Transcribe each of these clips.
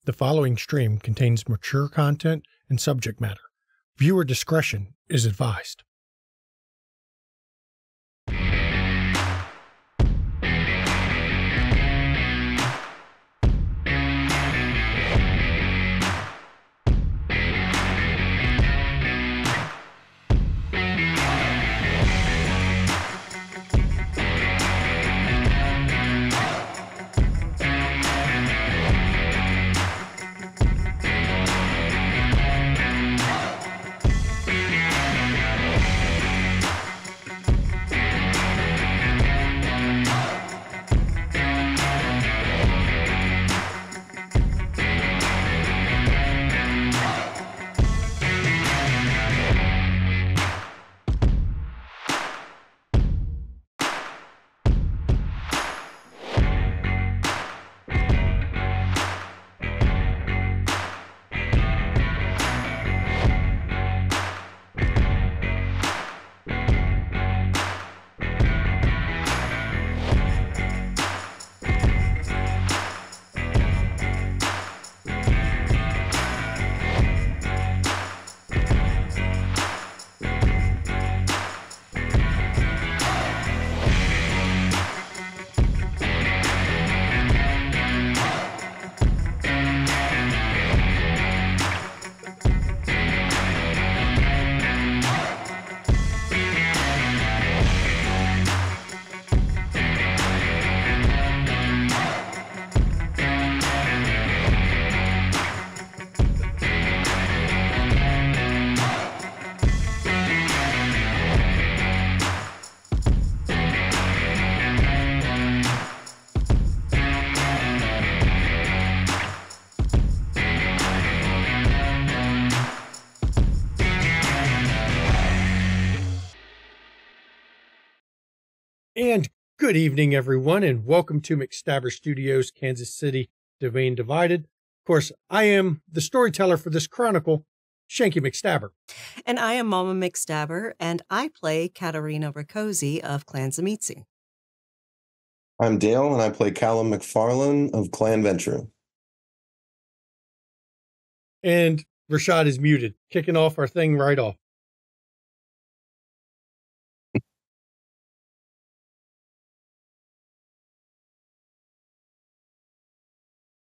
The following stream contains mature content and subject matter. Viewer discretion is advised. And good evening, everyone, and welcome to McStabber Studios, Kansas City, Domain Divided. Of course, I am the storyteller for this chronicle, Shanky McStabber. And I am Mama McStabber, and I play Katarina Rakosi of Clan Zamitzi. I'm Dale, and I play Callum McFarlane of Clan Venture. And Rashad is muted, kicking off our thing right off.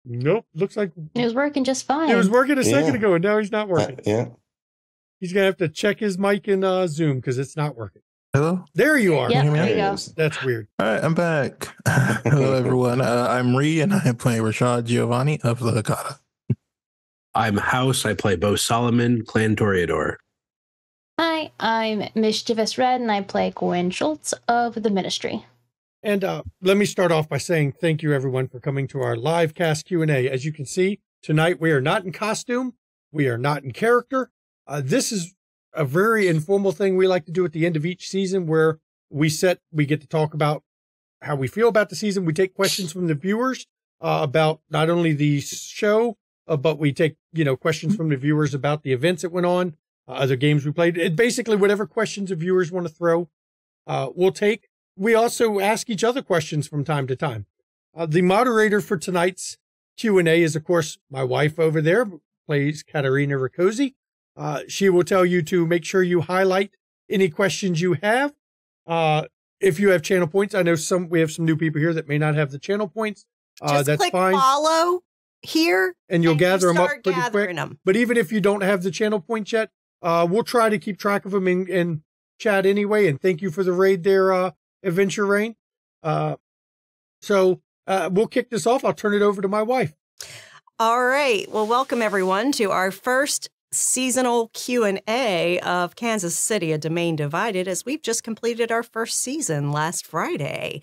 Nope, looks like it was working just fine. It was working a second ago, and now he's not working. Yeah. He's going to have to check his mic in Zoom because it's not working. Hello? There you are. Yeah, there you go. That's weird. All right, I'm back. Hello, everyone. I'm Ree, and I play Rashad Giovanni of the Hakata. I'm House. I play Bo Solomon, Clan Toreador. Hi, I'm Mischievous Red, and I play Gwen Schultz of the Ministry. And let me start off by saying thank you, everyone, for coming to our live cast Q&A. As you can see, tonight we are not in costume. We are not in character. This is a very informal thing we like to do at the end of each season where we get to talk about how we feel about the season. We take questions from the viewers about not only the show, but we take, questions from the viewers about the events that went on, other games we played. Basically, whatever questions the viewers want to throw, we'll take. We also ask each other questions from time to time. The moderator for tonight's Q&A is, of course, my wife over there, plays Katarina Rakosi. She will tell you to make sure you highlight any questions you have. If you have channel points, I know we have some new people here that may not have the channel points. Just that's click fine. Follow here, and you'll gather them up pretty quick. Them. But even if you don't have the channel points yet, we'll try to keep track of them in chat anyway. And thank you for the raid there, Adventure Rain. So we'll kick this off. I'll turn it over to my wife. All right. Well, welcome everyone to our first seasonal Q&A of Kansas City, a Domain Divided, as we've just completed our first season last Friday.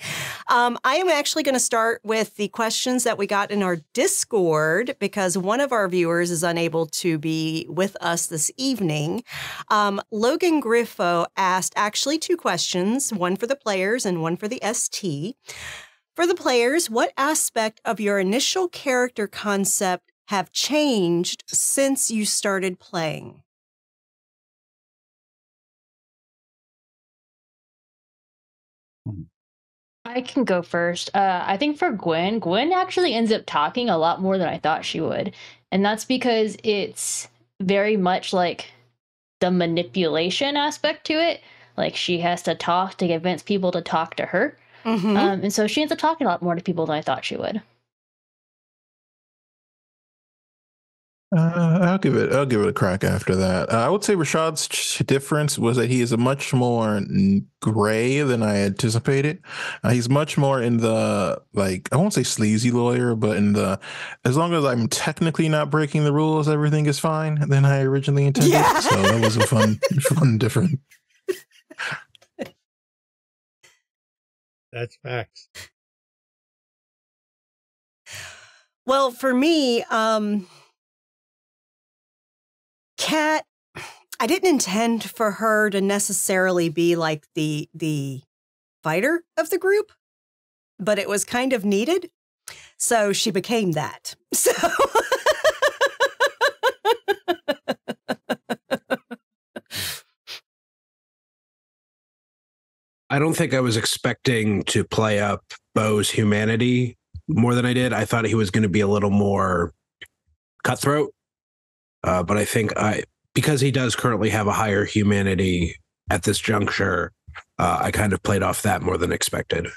I am actually going to start with the questions that we got in our Discord because one of our viewers is unable to be with us this evening. Logan Griffo asked actually two questions, one for the players and one for the ST. For the players, what aspect of your initial character concept have changed since you started playing? I can go first. I think for Gwen actually ends up talking a lot more than I thought she would. And that's because it's very much like the manipulation aspect to it. Like she has to talk to convince people to talk to her. Mm-hmm. And so she ends up talking a lot more to people than I thought she would. I'll give it a crack after that. I would say Rashad's difference was that he is a much more gray than I anticipated. He's much more in the, like, I won't say sleazy lawyer, but in the, as long as I'm technically not breaking the rules, everything is fine than I originally intended. Yeah. So that was a fun different. That's facts. Well, for me, Kat, I didn't intend for her to necessarily be like the fighter of the group, but it was kind of needed. So she became that. So I don't think I was expecting to play up Bo's humanity more than I did. I thought he was going to be a little more cutthroat. But I think because he does currently have a higher humanity at this juncture, I kind of played off that more than expected.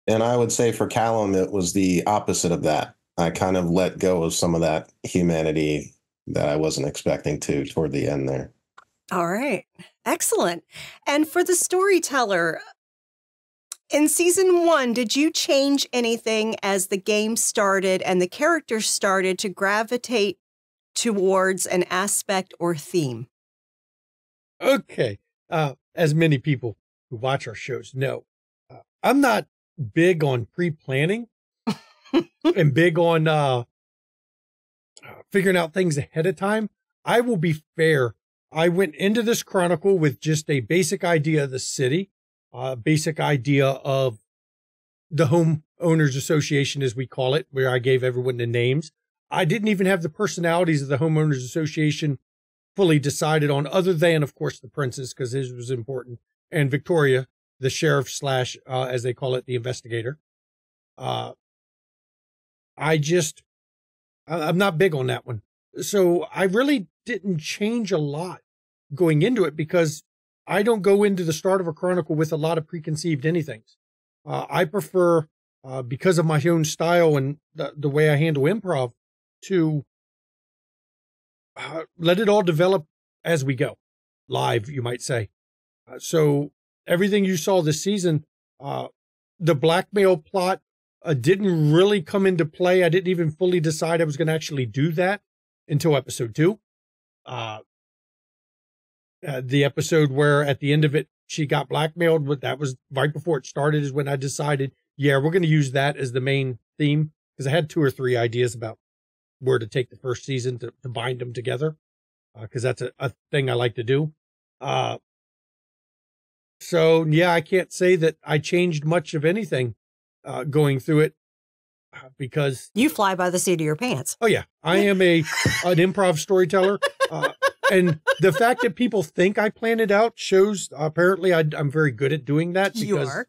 And I would say for Callum, it was the opposite of that. I kind of let go of some of that humanity that I wasn't expecting to toward the end there. all right. Excellent. And for the storyteller, in season 1, did you change anything as the game started and the characters started to gravitate towards an aspect or theme? Okay. As many people who watch our shows know, I'm not big on pre-planning and big on figuring out things ahead of time. I will be fair. I went into this chronicle with just a basic idea of the city, basic idea of the homeowners association, as we call it, where I gave everyone the names. I didn't even have the personalities of the homeowners association fully decided on, other than, of course, the princess, because his was important, and Victoria, the sheriff slash, as they call it, the investigator. I'm not big on that one. So I really didn't change a lot going into it, because I don't go into the start of a chronicle with a lot of preconceived anythings. I prefer, because of my own style and the way I handle improv, to let it all develop as we go, live, you might say. So everything you saw this season, the blackmail plot didn't really come into play. I didn't even fully decide I was going to actually do that until episode 2. The episode where at the end of it, she got blackmailed, but that was right before it started, is when I decided, yeah, we're going to use that as the main theme, because I had 2 or 3 ideas about where to take the first season to bind them together, because that's a thing I like to do. So, yeah, I can't say that I changed much of anything going through it, because... You fly by the seat of your pants. Oh, yeah. I am an improv storyteller. And the fact that people think I plan it out shows apparently I'm very good at doing that, because You are.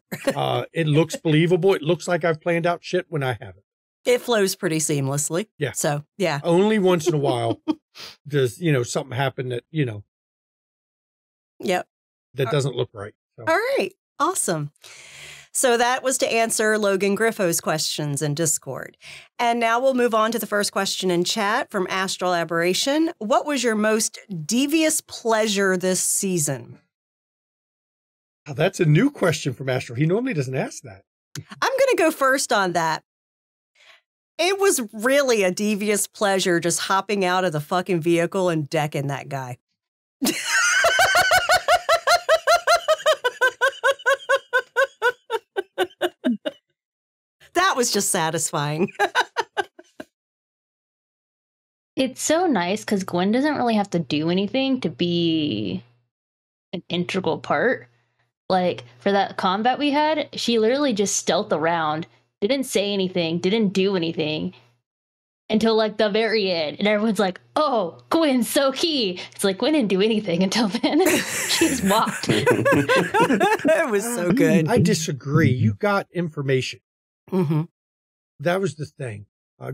it looks believable. It looks like I've planned out shit when I haven't. It flows pretty seamlessly. Yeah. So, yeah. Only once in a while does, something happen that, Yep. that doesn't look right. So. All right. Awesome. So that was to answer Logan Griffo's questions in Discord. And now we'll move on to the first question in chat from Astral Aberration. What was your most devious pleasure this season? Oh, that's a new question from Astral. He normally doesn't ask that. I'm going to go first on that. It was really a devious pleasure just hopping out of the fucking vehicle and decking that guy. That was just satisfying. It's so nice because Gwen doesn't really have to do anything to be an integral part. Like, for that combat we had, she literally just stealthed around, didn't say anything, didn't do anything, until like the very end. And everyone's like, oh, Gwen's so key. It's like Gwen didn't do anything until then. She just walked. It was so good. I disagree. You got information. Mm-hmm. That was the thing.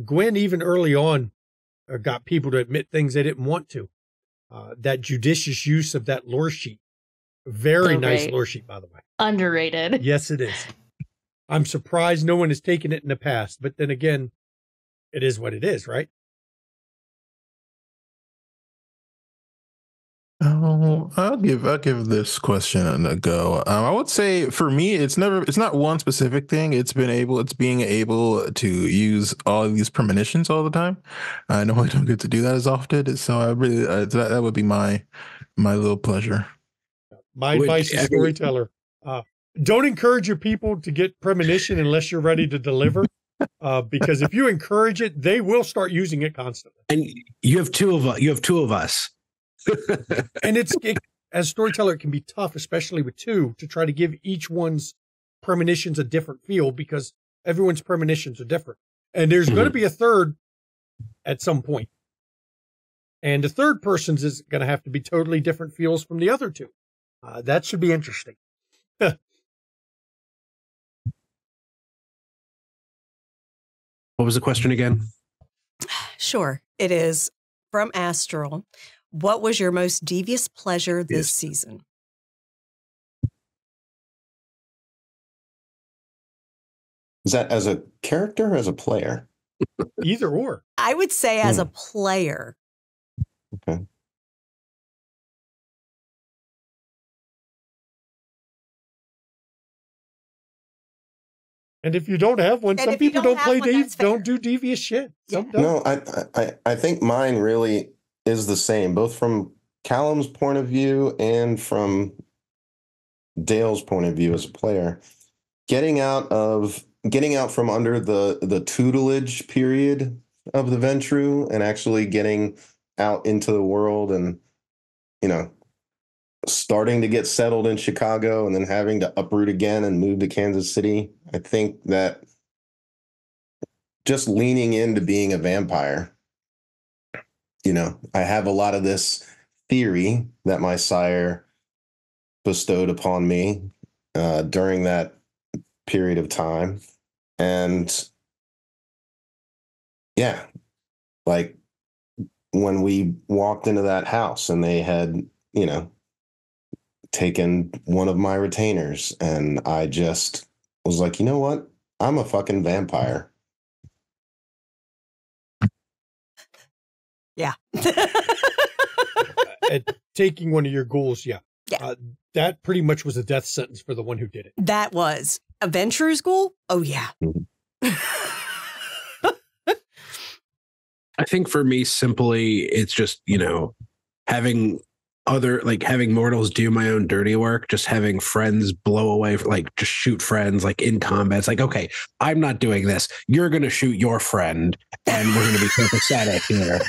Gwen, even early on, got people to admit things they didn't want to. That judicious use of that lore sheet. Very nice lore sheet, by the way. Underrated. Yes, it is. I'm surprised no one has taken it in the past. But then again, it is what it is, right? Oh, I'll give this question a go. I would say for me, it's not one specific thing. It's being able to use all of these premonitions all the time. I know I don't get to do that as often, so I really that would be my little pleasure. My advice as storyteller: don't encourage your people to get premonition unless you're ready to deliver. Because if you encourage it, they will start using it constantly. And you have two of us. And as a storyteller, it can be tough, especially with two, to try to give each one's premonitions a different feel because everyone's premonitions are different. And there's going to be a third at some point. And the third person's is going to have to be totally different feels from the other two. That should be interesting. What was the question again? Sure. It is from Astral. What was your most devious pleasure this season? Is that as a character or as a player? Either or. I would say as a player. Okay. And if you don't have one, some people don't do devious shit. Some don't. No, I think mine really is the same, both from Callum's point of view and from Dale's point of view as a player. Getting out from under the tutelage period of the Ventru and actually getting out into the world and, starting to get settled in Chicago and then having to uproot again and move to Kansas City. I think that just leaning into being a vampire, I have a lot of this theory that my sire bestowed upon me during that period of time. And yeah, like when we walked into that house and they had, taken one of my retainers, and I just was like, you know what? I'm a fucking vampire. Yeah. Taking one of your ghouls, yeah. That pretty much was a death sentence for the one who did it. That was a Venture's ghoul? Oh, yeah. I think for me, simply, it's just, having mortals do my own dirty work, just having friends blow away, just shoot friends, in combat. It's like, okay, I'm not doing this. You're going to shoot your friend and we're going to be copacetic here.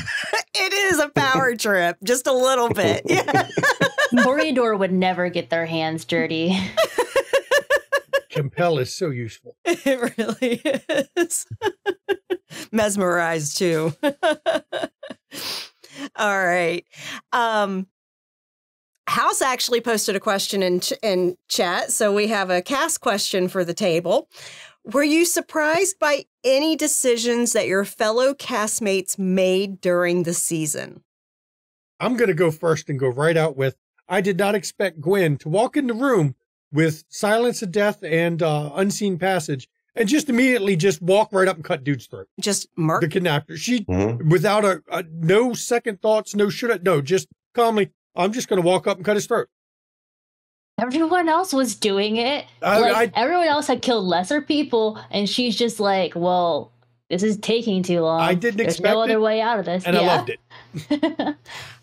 It is a power trip, just a little bit. Yeah. Corridor would never get their hands dirty. Compel is so useful. It really is. Mesmerized, too. All right. House actually posted a question in chat, so we have a cast question for the table. Were you surprised by any decisions that your fellow castmates made during the season? I'm going to go first and go right out with, I did not expect Gwen to walk in the room with Silence of Death and Unseen Passage and just immediately just walk right up and cut dude's throat. Just murk? The kidnapper. She, without no second thoughts, just calmly, I'm just going to walk up and cut his throat. Everyone else was doing it. Everyone else had killed lesser people, and she's just like, well, this is taking too long. I didn't expect it. There's no other way out of this. And I loved it.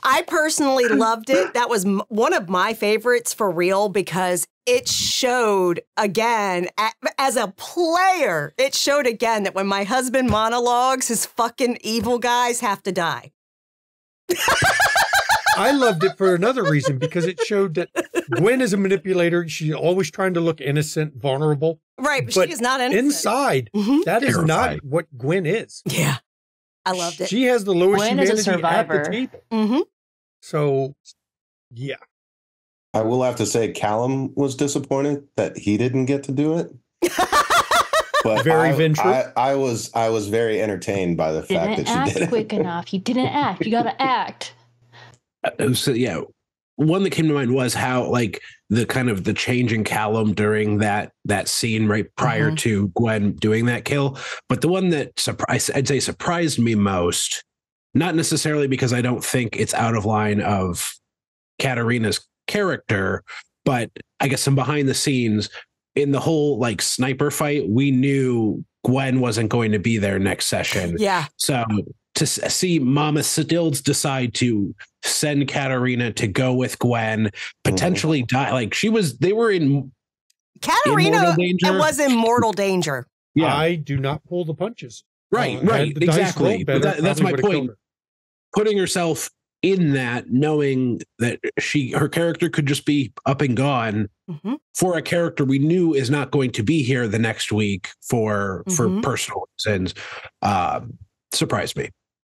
I personally loved it. That was one of my favorites for real because it showed again, as a player, it showed again that when my husband monologues, his fucking evil guys have to die. I loved it for another reason, because it showed that Gwen is a manipulator. She's always trying to look innocent, vulnerable. Right, but she is not innocent. Inside, that is not what Gwen is. Yeah. I loved it. She has the lowest Gwen is a humanity at the survivor. table. Mm-hmm. So, yeah. I will have to say Callum was disappointed that he didn't get to do it. But Very vengeful. I was very entertained by the fact Didn't that she act did it. quick enough. You didn't act. You got to act. So yeah, one that came to mind was how like the kind of the change in Callum during that scene right prior to Gwen doing that kill. But the one that I'd say surprised me most, not necessarily because I don't think it's out of line of Katarina's character, but I guess some behind the scenes in the whole like sniper fight, we knew Gwen wasn't going to be there next session. Yeah. So to see Mama Stills decide to send Katarina to go with Gwen, potentially die, like they were in Katarina danger. was in mortal danger. Yeah, I do not pull the punches. right, Had the dice exactly. rolled better, That's probably my would've killed point. her. Putting herself in that, knowing that her character could just be up and gone for a character we knew is not going to be here the next week for personal reasons, surprised me.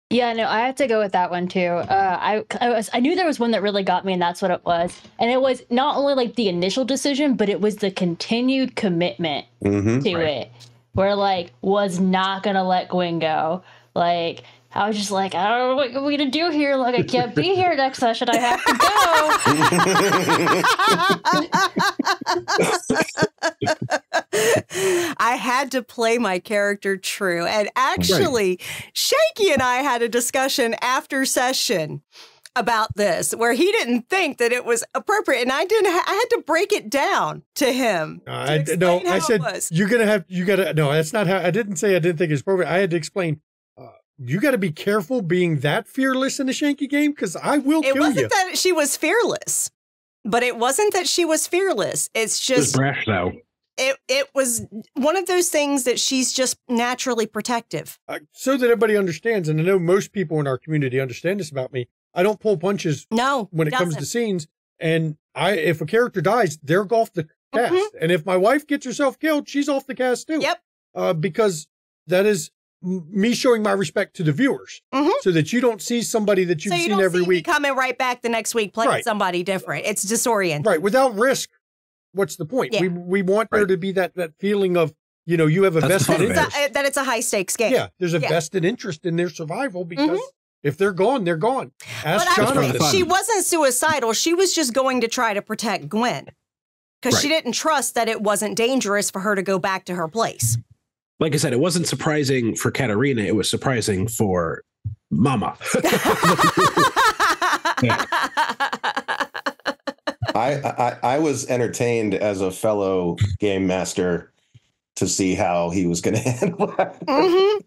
Yeah, no, I have to go with that one too. I knew there was one that really got me, and that's what it was. And it was not only like the initial decision, but it was the continued commitment to it, where like was not gonna let Gwen go. Like I was just like, I don't know what we're gonna do here. Like I can't be here next session. I have to go. I had to play my character true. And actually, Shanky and I had a discussion after session about this, where he didn't think that it was appropriate. And I had to break it down to him. I said, that's not how, I didn't say I didn't think it's appropriate. I had to explain, you got to be careful being that fearless in a Shanky game, because I will kill you. It wasn't that she was fearless, but it wasn't that she was fearless. It's just brash though. It was one of those things that she's just naturally protective. So that everybody understands, and I know most people in our community understand this about me, I don't pull punches when it comes to scenes. And if a character dies, they're off the cast. And if my wife gets herself killed, she's off the cast too. Yep. Because that is me showing my respect to the viewers, so that you don't see somebody that you've seen every week coming right back the next week playing somebody different. It's disorienting. Right. Without risk. What's the point? Yeah. We want there to be that feeling of, you have a vested interest. That it's a high stakes game. Yeah. There's a vested interest in their survival, because if they're gone, they're gone. She wasn't suicidal. She was just going to try to protect Gwen, because she didn't trust that it wasn't dangerous for her to go back to her place. Like I said, it wasn't surprising for Katarina. It was surprising for Mama. I was entertained as a fellow game master to see how he was going to handle that.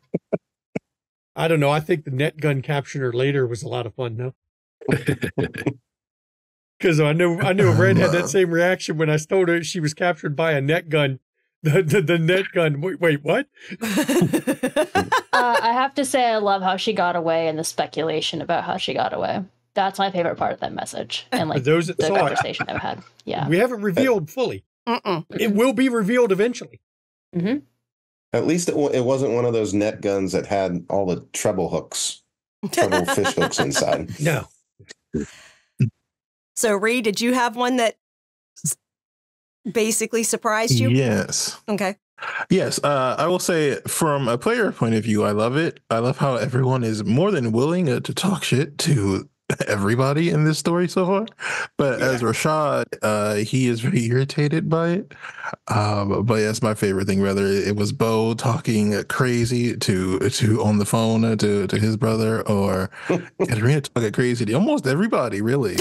I don't know. I think the net gun capturing her later was a lot of fun, though. Because I knew Red had that same reaction when I told her she was captured by a net gun. The net gun. Wait, what? I have to say, I love how she got away and the speculation about how she got away. That's my favorite part of that message, and like those that the saw conversation I've had. Yeah, we haven't revealed fully. It will be revealed eventually. At least it wasn't one of those net guns that had all the treble fish hooks inside. No. So, Reed, did you have one that basically surprised you? Yes. Okay. Yes, I will say from a player point of view, I love it. I love how everyone is more than willing to talk shit to everybody in this story so far. But as Rashad, he is very irritated by it. But yeah, it's my favorite thing. Whether it was Bo talking crazy to on the phone to his brother, or Katarina talking crazy to almost everybody, really.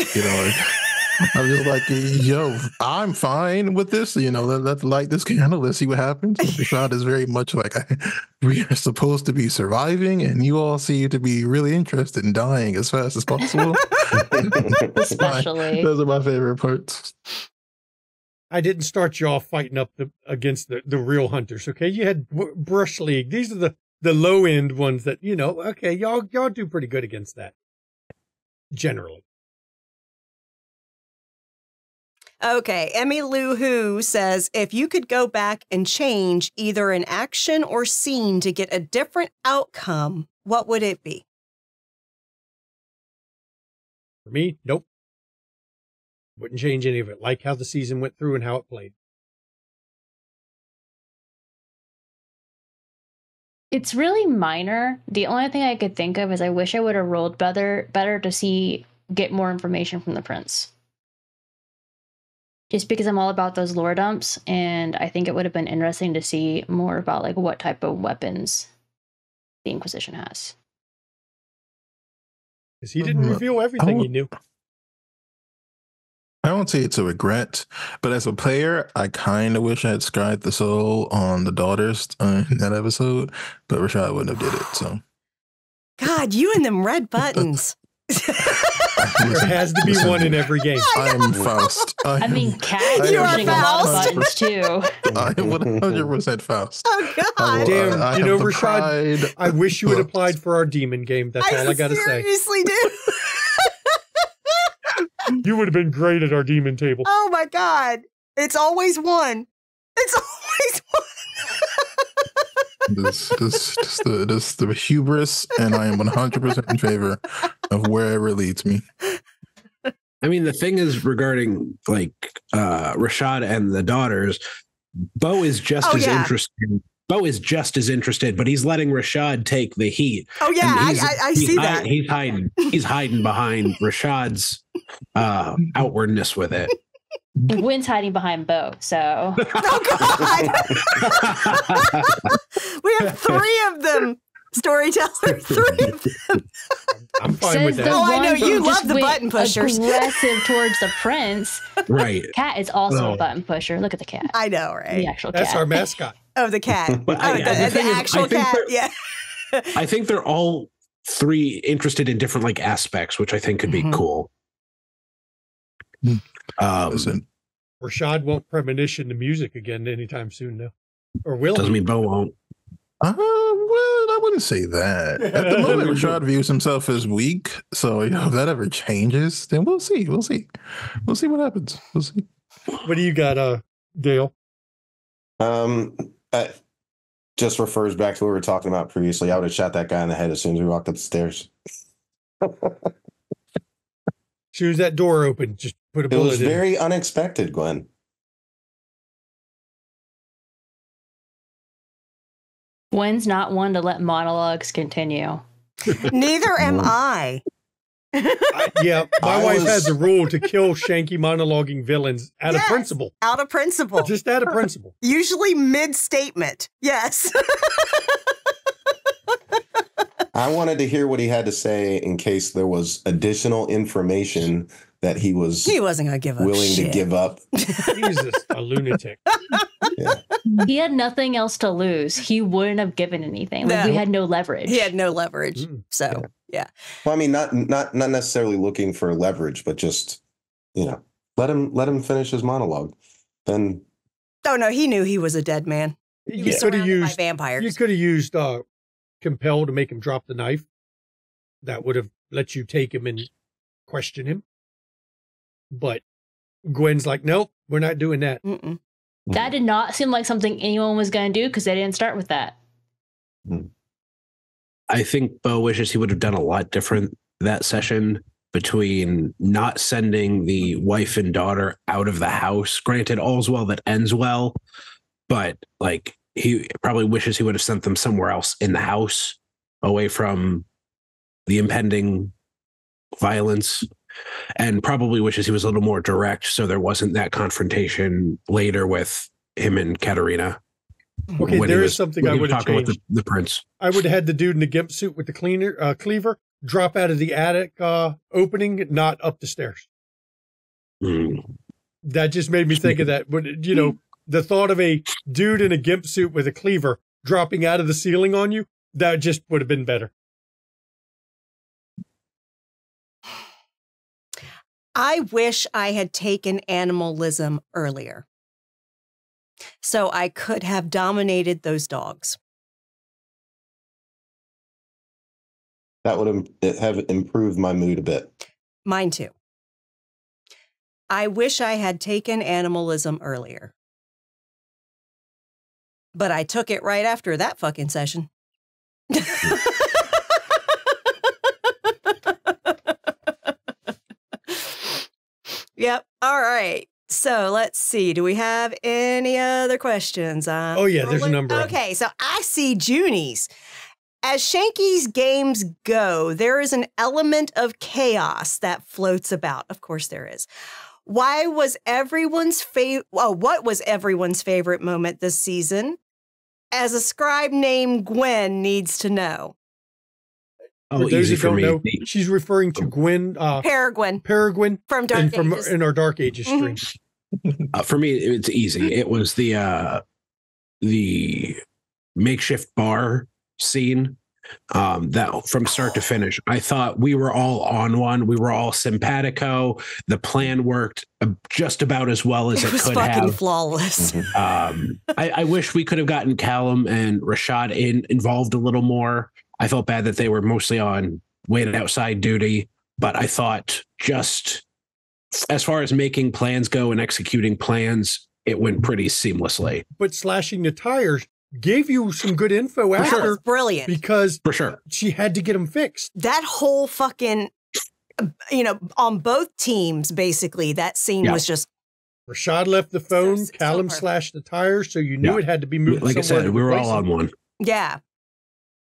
I'm just like, yo, I'm fine with this. Let's light this candle. Let's see what happens. Rashad is very much like, we are supposed to be surviving, and you all seem to be really interested in dying as fast as possible. Especially. Those are my favorite parts. I didn't start you off fighting up against the real hunters, okay? You had Brush League. These are the low-end ones that, okay, y'all do pretty good against that, generally. Okay, Emmy Lou Who says, if you could go back and change either an action or scene to get a different outcome, what would it be? For me, nope. Wouldn't change any of it. Like how the season went through and how it played. It's really minor. The only thing I could think of is I wish I would have rolled better to get more information from the prince. Just because I'm all about those lore dumps, and I think it would have been interesting to see more about like what type of weapons the Inquisition has. Because he didn't reveal everything he knew. I won't say it's a regret, but as a player, I kind of wish I had scryed the soul on the daughters in that episode, but Rashad wouldn't have did it. So, God, you and them red buttons. There has to be one in every game. I am Faust. I mean, Cat You are pushing a lot of Faust. buttons too. I am 100% Faust. Oh, God. Damn, I you have know, the Rashad, pride. I wish you had applied for our demon game. That's all I got to say. seriously do. You would have been great at our demon table. Oh, my God. It's always one. It's always one. This the hubris, and I am 100% in favor of wherever it leads me. I mean, the thing is regarding like Rashad and the daughters, Bo is just as interested. Bo is just as interested, but he's letting Rashad take the heat. Oh yeah, I see that. He's hiding behind Rashad's outwardness with it. Gwyn's hiding behind Bo, so. Oh God! We have 3 of them. Storyteller, 3 of them. I'm fine with that. Oh, I know, you who love just the went button pushers. Aggressive towards the prince. Right. Cat is also a button pusher. Look at the cat. I know, right? The actual That's cat. our mascot. Oh, the cat. But Oh, the actual cat. Yeah. I think they're all 3 interested in different like aspects, which I think could be cool. Listen, Rashad won't premonition the music again anytime soon, though. Or will doesn't he? mean Bo won't. well, I wouldn't say that. At the moment, Rashad views himself as weak. So, if that ever changes, then we'll see. We'll see what happens. We'll see. What do you got, Dale? That just refers back to what we were talking about previously. I would have shot that guy in the head as soon as we walked up the stairs. As soon as that door opened, just put a It bullet was in. very unexpected, Gwen. Gwen's not one to let monologues continue. Neither am I. Yeah, my wife has a rule to kill shanky monologuing villains out of principle. Out of principle. Just out of principle. Usually mid-statement. Yes. I wanted to hear what he had to say in case there was additional information that he wasn't going to give up willing to give up. Jesus, a lunatic. Yeah. He had nothing else to lose. He wouldn't have given anything. Like, No. we had no leverage. He had no leverage. So, yeah. Well, I mean, not necessarily looking for leverage, but just, let him finish his monologue. Then. Oh, no, he knew he was a dead man. He was surrounded by vampires. You could have used compel to make him drop the knife. That would have let you take him and question him. But Gwen's like, nope, we're not doing that. Mm-mm. That did not seem like something anyone was going to do because they didn't start with that. I think Bo wishes he would have done a lot different that session between not sending the wife and daughter out of the house. Granted, all's well that ends well, but like he probably wishes he would have sent them somewhere else in the house, away from the impending violence, and probably wishes he was a little more direct so there wasn't that confrontation later with him and Katerina. Okay, there is something I would have changed. With the prince. I would have had the dude in the gimp suit with the cleaver drop out of the attic opening, not up the stairs. That just made me think of that. But, the thought of a dude in a gimp suit with a cleaver dropping out of the ceiling on you, that just would have been better. I wish I had taken animalism earlier, so I could have dominated those dogs. That would have improved my mood a bit. Mine too. I wish I had taken animalism earlier. But I took it right after that fucking session. Yep. All right. So let's see. Do we have any other questions? Oh, yeah, there's a number. Okay, so I see Junies. As Shanky's games go, there is an element of chaos that floats about. Of course there is. What was everyone's favorite moment this season? As a scribe named Gwen needs to know. For those who don't know, she's referring to Gwen. Peregrine from Dark Ages. In our Dark Ages stream. For me, it's easy. It was the makeshift bar scene that from start to finish. I thought we were all on one. We were all simpatico. The plan worked just about as well as it could have. It was fucking flawless. I wish we could have gotten Callum and Rashad involved a little more. I felt bad that they were mostly on waited outside duty, but I thought just as far as making plans go and executing plans, it went pretty seamlessly. But slashing the tires gave you some good info after. That was brilliant. Because for sure she had to get them fixed. That whole fucking, on both teams, basically, that scene was just. Rashad left the phone, Callum slashed the tires, so you knew it had to be moved. Like I said, we were all on one. Yeah.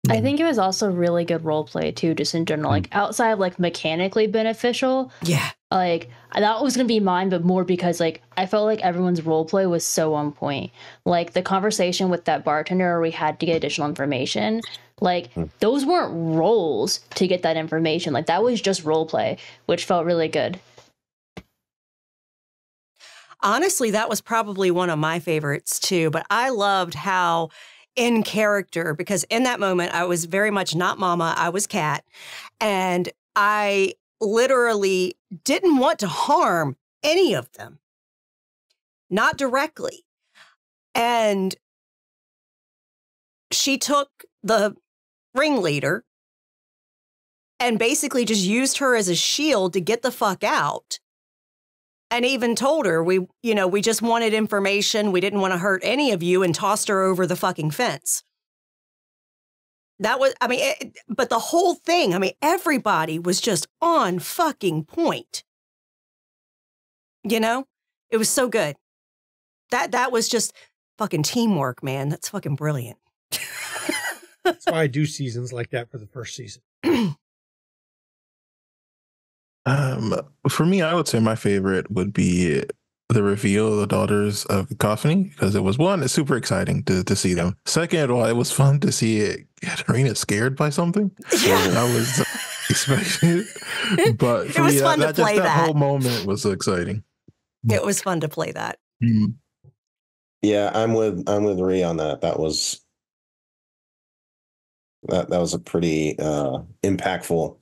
I think it was also really good role play too, just in general, like outside of like mechanically beneficial. Yeah. Like that was going to be mine, but more because like I felt like everyone's role play was so on point. Like the conversation with that bartender where we had to get additional information, like those weren't roles to get that information. Like that was just role play, which felt really good. Honestly, that was probably one of my favorites too, but I loved how in character, because in that moment, I was very much not Mama, I was Kat, and I literally didn't want to harm any of them. Not directly. And she took the ringleader and basically just used her as a shield to get the fuck out. And even told her, we just wanted information. We didn't want to hurt any of you, and tossed her over the fucking fence. That was, but the whole thing, everybody was just on fucking point. It was so good. That was just fucking teamwork, man. That's fucking brilliant. That's why I do seasons like that for the first season. For me, I would say my favorite would be the reveal of the daughters of KoFi, because it was one, it's super exciting to see them. Second, well, it was fun to see Katarina scared by something. I was expecting it, but for me, that whole moment was so exciting. It was fun to play that. Mm-hmm. Yeah, I'm with Ree on that. That was a pretty impactful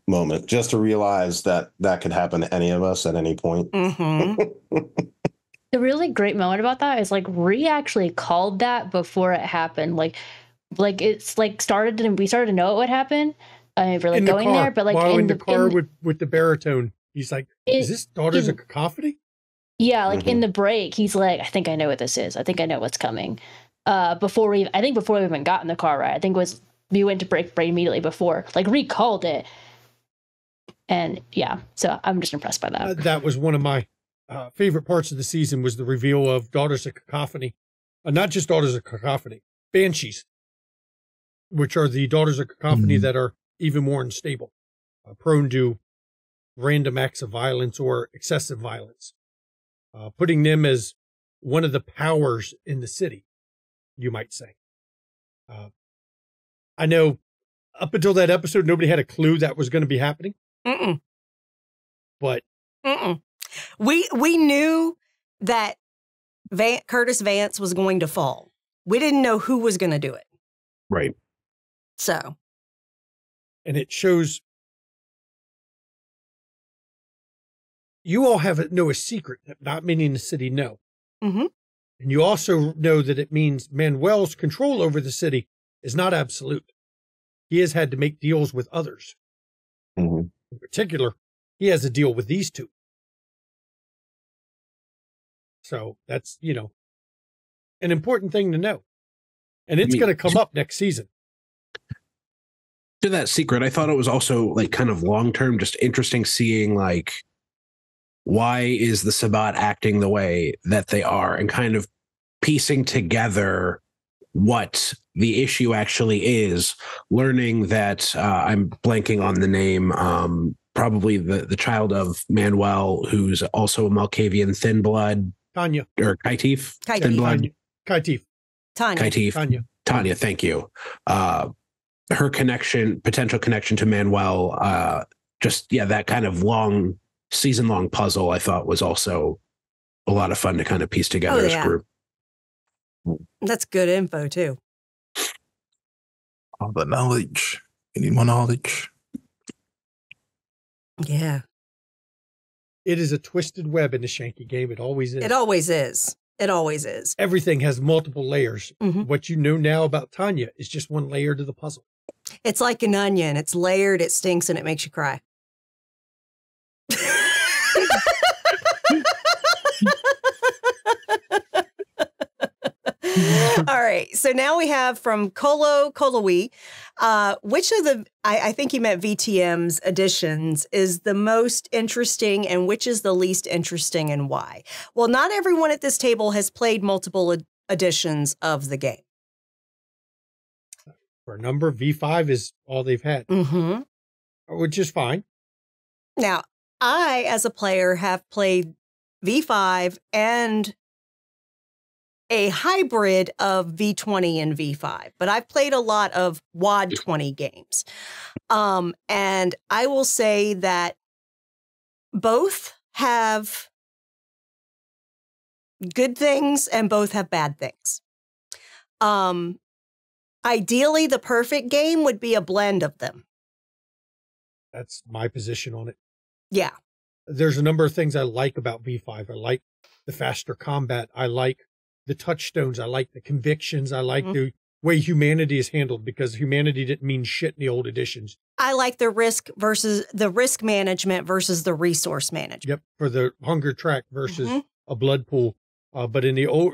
moment, just to realize that could happen to any of us at any point. Mm-hmm. The really great moment about that is like Ree actually called that before it happened. Like it's like started and we started to know it would happen. We're like going there, but like in the car with the baritone, he's like, "Is this Daughters of KoFi?" Yeah, like in the break, he's like, "I think I know what this is. I think I know what's coming." Before we even got in the car, right? I think it was we went to break immediately before. Like Ree called it. And yeah, so I'm just impressed by that. That was one of my favorite parts of the season, was the reveal of Daughters of KoFi. Not just Daughters of KoFi, Banshees, which are the Daughters of KoFi that are even more unstable, prone to random acts of violence or excessive violence, putting them as one of the powers in the city, you might say. I know up until that episode, nobody had a clue that was going to be happening. Mm-mm. But we knew that Curtis Vance was going to fall. We didn't know who was going to do it. Right. So. And it shows you all know a secret that not many in the city know. Mm-hmm. And you also know that it means Manuel's control over the city is not absolute. He has had to make deals with others. Mm-hmm. In particular, he has a deal with these two. So that's, an important thing to know. And it's going to come up next season. To that secret, I thought it was also like kind of long-term, just interesting seeing like, why is the Sabbat acting the way that they are, and kind of piecing together what the issue actually is, learning that I'm blanking on the name, probably the child of Manuel, who's also a Malkavian thin blood. Tanya. Or Kaitif. Thin blood. Kaitif. Tanya. Kaitif. Tanya, thank you. Her potential connection to Manuel, that kind of season-long puzzle I thought was also a lot of fun to kind of piece together as a group. That's good info, too. All the knowledge. You need more knowledge. Yeah. It is a twisted web in the Shanky game. It always is. It always is. It always is. Everything has multiple layers. Mm-hmm. What you know now about Tanya is just one layer to the puzzle. It's like an onion. It's layered, it stinks, and it makes you cry. All right. So now we have from Kolowi, which of the, I think he meant VTM's editions, is the most interesting and which is the least interesting and why? Well, not everyone at this table has played multiple editions of the game. For a number, V5 is all they've had, which is fine. Now, I, as a player, have played V5 and a hybrid of V20 and V5, but I've played a lot of WAD 20 games. And I will say that both have good things and both have bad things. Ideally, the perfect game would be a blend of them. That's my position on it. Yeah. There's a number of things I like about V5. I like the faster combat. I like the touchstones. I like the convictions. I like the way humanity is handled, because humanity didn't mean shit in the old editions. I like the risk management versus the resource management. Yep. For the hunger track versus a blood pool. But in the old,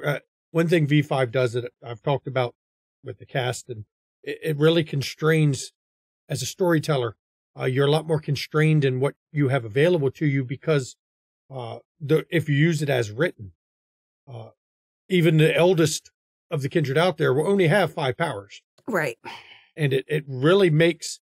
one thing V5 does that I've talked about with the cast, and it really constrains as a storyteller. You're a lot more constrained in what you have available to you, because if you use it as written, even the eldest of the kindred out there will only have 5 powers. Right. And it really makes,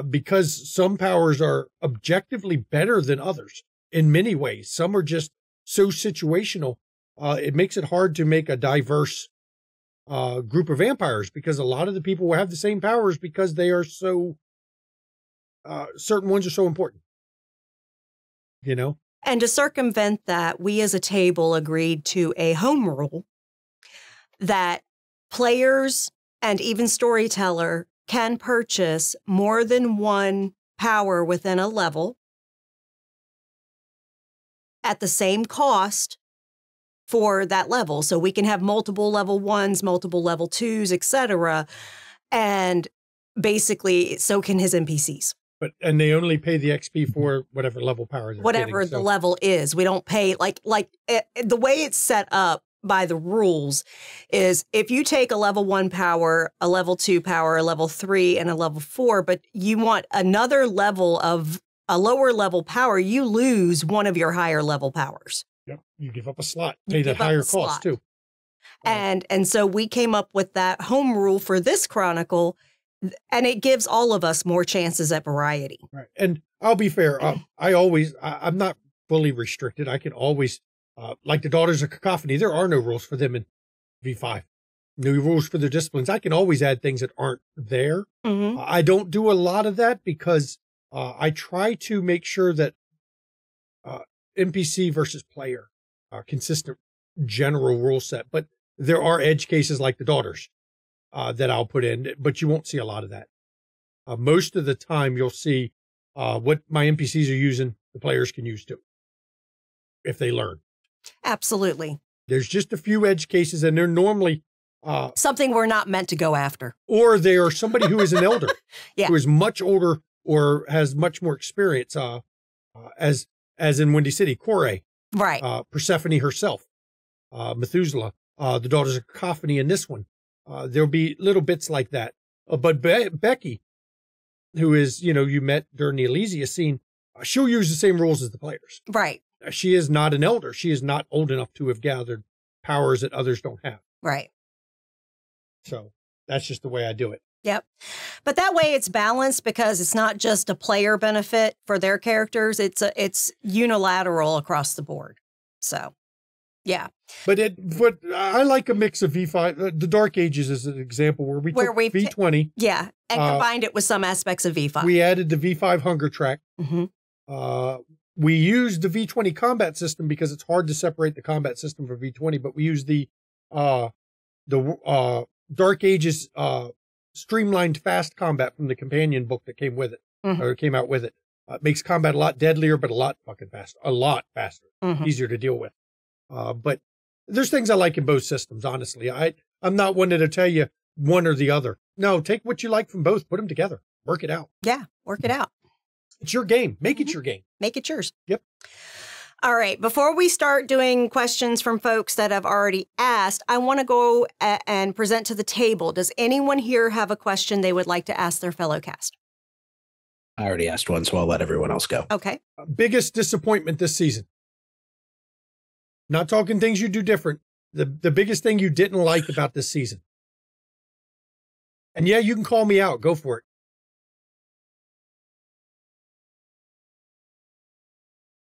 because some powers are objectively better than others in many ways. Some are just so situational. It makes it hard to make a diverse group of vampires, because a lot of the people will have the same powers because they are so, certain ones are so important, And to circumvent that, we as a table agreed to a home rule that players and even storyteller can purchase more than one power within a level at the same cost for that level. So we can have multiple level 1s, multiple level 2s, etc. And basically, so can his NPCs. And they only pay the XP for whatever level power they're whatever getting, the level is. We don't pay like the way it's set up by the rules is if you take a level 1 power, a level 2 power, a level 3, and a level 4, but you want another level of a lower level power, you lose one of your higher level powers. Yep. You give up a slot, pay that higher cost too. And so we came up with that home rule for this Chronicle, and it gives all of us more chances at variety. Right. And I'll be fair. I'm not fully restricted. I can always, like the Daughters of Cacophony, there are no rules for them in V5. No rules for their disciplines. I can always add things that aren't there. I don't do a lot of that because I try to make sure that NPC versus player, consistent general rule set. But there are edge cases like the Daughters that I'll put in, but you won't see a lot of that. Most of the time you'll see what my NPCs are using, the players can use too, if they learn. Absolutely. There's just a few edge cases, and they're normally something we're not meant to go after. Or they are somebody who is an elder, yeah, who is much older or has much more experience, as in Windy City, Kore, right? Persephone herself. Methuselah, the Daughters of KoFi in this one. There'll be little bits like that. But Becky, who is, you met during the Elysia scene, she'll use the same rules as the players. Right. She is not an elder. She is not old enough to have gathered powers that others don't have. Right. So that's just the way I do it. Yep. But that way it's balanced because it's not just a player benefit for their characters. It's unilateral across the board. So, yeah. But I like a mix of V5. The Dark Ages is an example where we took V20. Yeah. And combined it with some aspects of V5. We added the V5 hunger track. Mm-hmm. We used the V20 combat system because it's hard to separate the combat system from V20, but we used the Dark Ages streamlined fast combat from the companion book that came with it, or came out with it. It makes combat a lot deadlier, but a lot fucking faster, easier to deal with. But there's things I like in both systems, honestly. I'm not one to tell you one or the other. No, take what you like from both, put them together, work it out. Yeah, work it out. It's your game. Make it your game. Make it yours. Yep. All right. Before we start doing questions from folks that have already asked, I want to go and present to the table. Does anyone here have a question they would like to ask their fellow cast? I already asked one, so I'll let everyone else go. Okay. Biggest disappointment this season? Not talking things you do different. The biggest thing you didn't like about this season. And yeah, you can call me out. Go for it.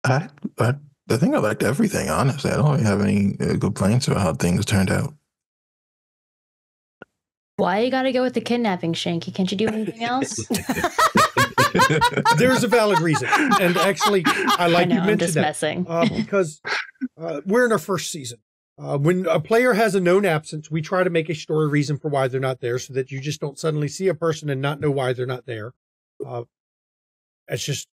I think I liked everything, honestly. I don't really have any complaints about how things turned out. Why you gotta go with the kidnapping, Shanky? Can't you do anything else? There's a valid reason. And actually, I like you mentioned just messing. Because we're in our first season. When a player has a known absence, we try to make a story reason for why they're not there so that you just don't suddenly see a person and not know why they're not there. That's just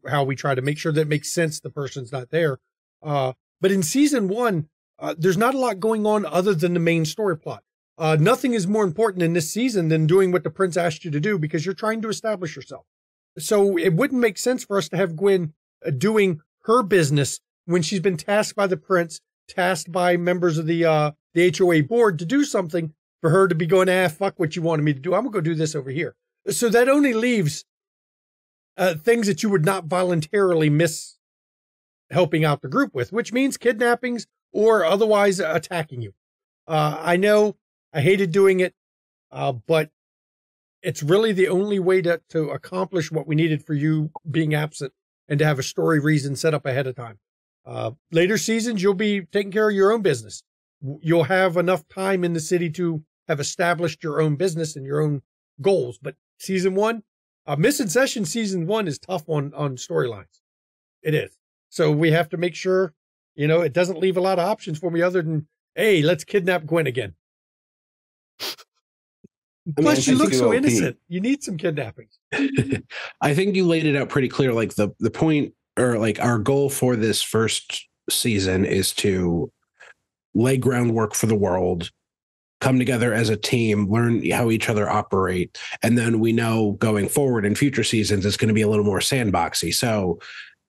how we try to make sure that it makes sense the person's not there. But in season 1, there's not a lot going on other than the main story plot. Nothing is more important in this season than doing what the prince asked you to do because you're trying to establish yourself. So it wouldn't make sense for us to have Gwen doing her business when she's been tasked by the prince, tasked by members of the HOA board to do something, for her to be going, fuck what you wanted me to do. I'm going to go do this over here. So that only leaves things that you would not voluntarily miss helping out the group with, which means kidnappings or otherwise attacking you. I know I hated doing it, but it's really the only way to accomplish what we needed for you being absent and to have a story reason set up ahead of time. Later seasons, you'll be taking care of your own business. You'll have enough time in the city to have established your own business and your own goals. But season 1, missing session season 1 is tough on storylines. It is. So we have to make sure, it doesn't leave a lot of options for me other than, hey, let's kidnap Gwen again. Plus, you look so innocent. You need some kidnappings. I think you laid it out pretty clear. Like the point, or like our goal for this first season is to lay groundwork for the world, come together as a team, learn how each other operate. And then we know going forward in future seasons, it's going to be a little more sandboxy. So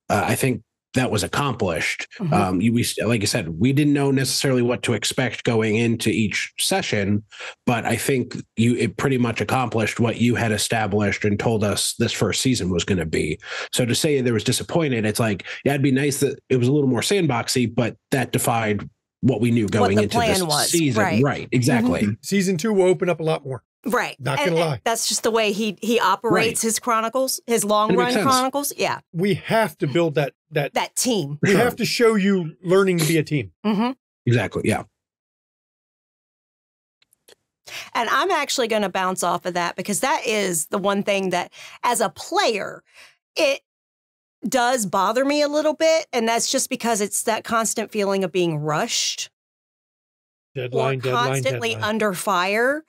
I think that was accomplished. Mm-hmm. Like I said, we didn't know necessarily what to expect going into each session, but I think it pretty much accomplished what you had established and told us this first season was going to be. So to say there was disappointed, it's like, yeah, it'd be nice that it was a little more sandboxy, but that defied what we knew going into this season. Right. Exactly. Mm-hmm. Season 2 will open up a lot more. Right. Not going to lie. That's just the way he operates his chronicles, his long run chronicles. Yeah. We have to build that team. We have to show you learning to be a team. Mm-hmm. Exactly. Yeah. And I'm actually going to bounce off of that because that is the one thing that as a player, it does bother me a little bit. And that's just because it's that constant feeling of being rushed. Deadline. Constantly under fire.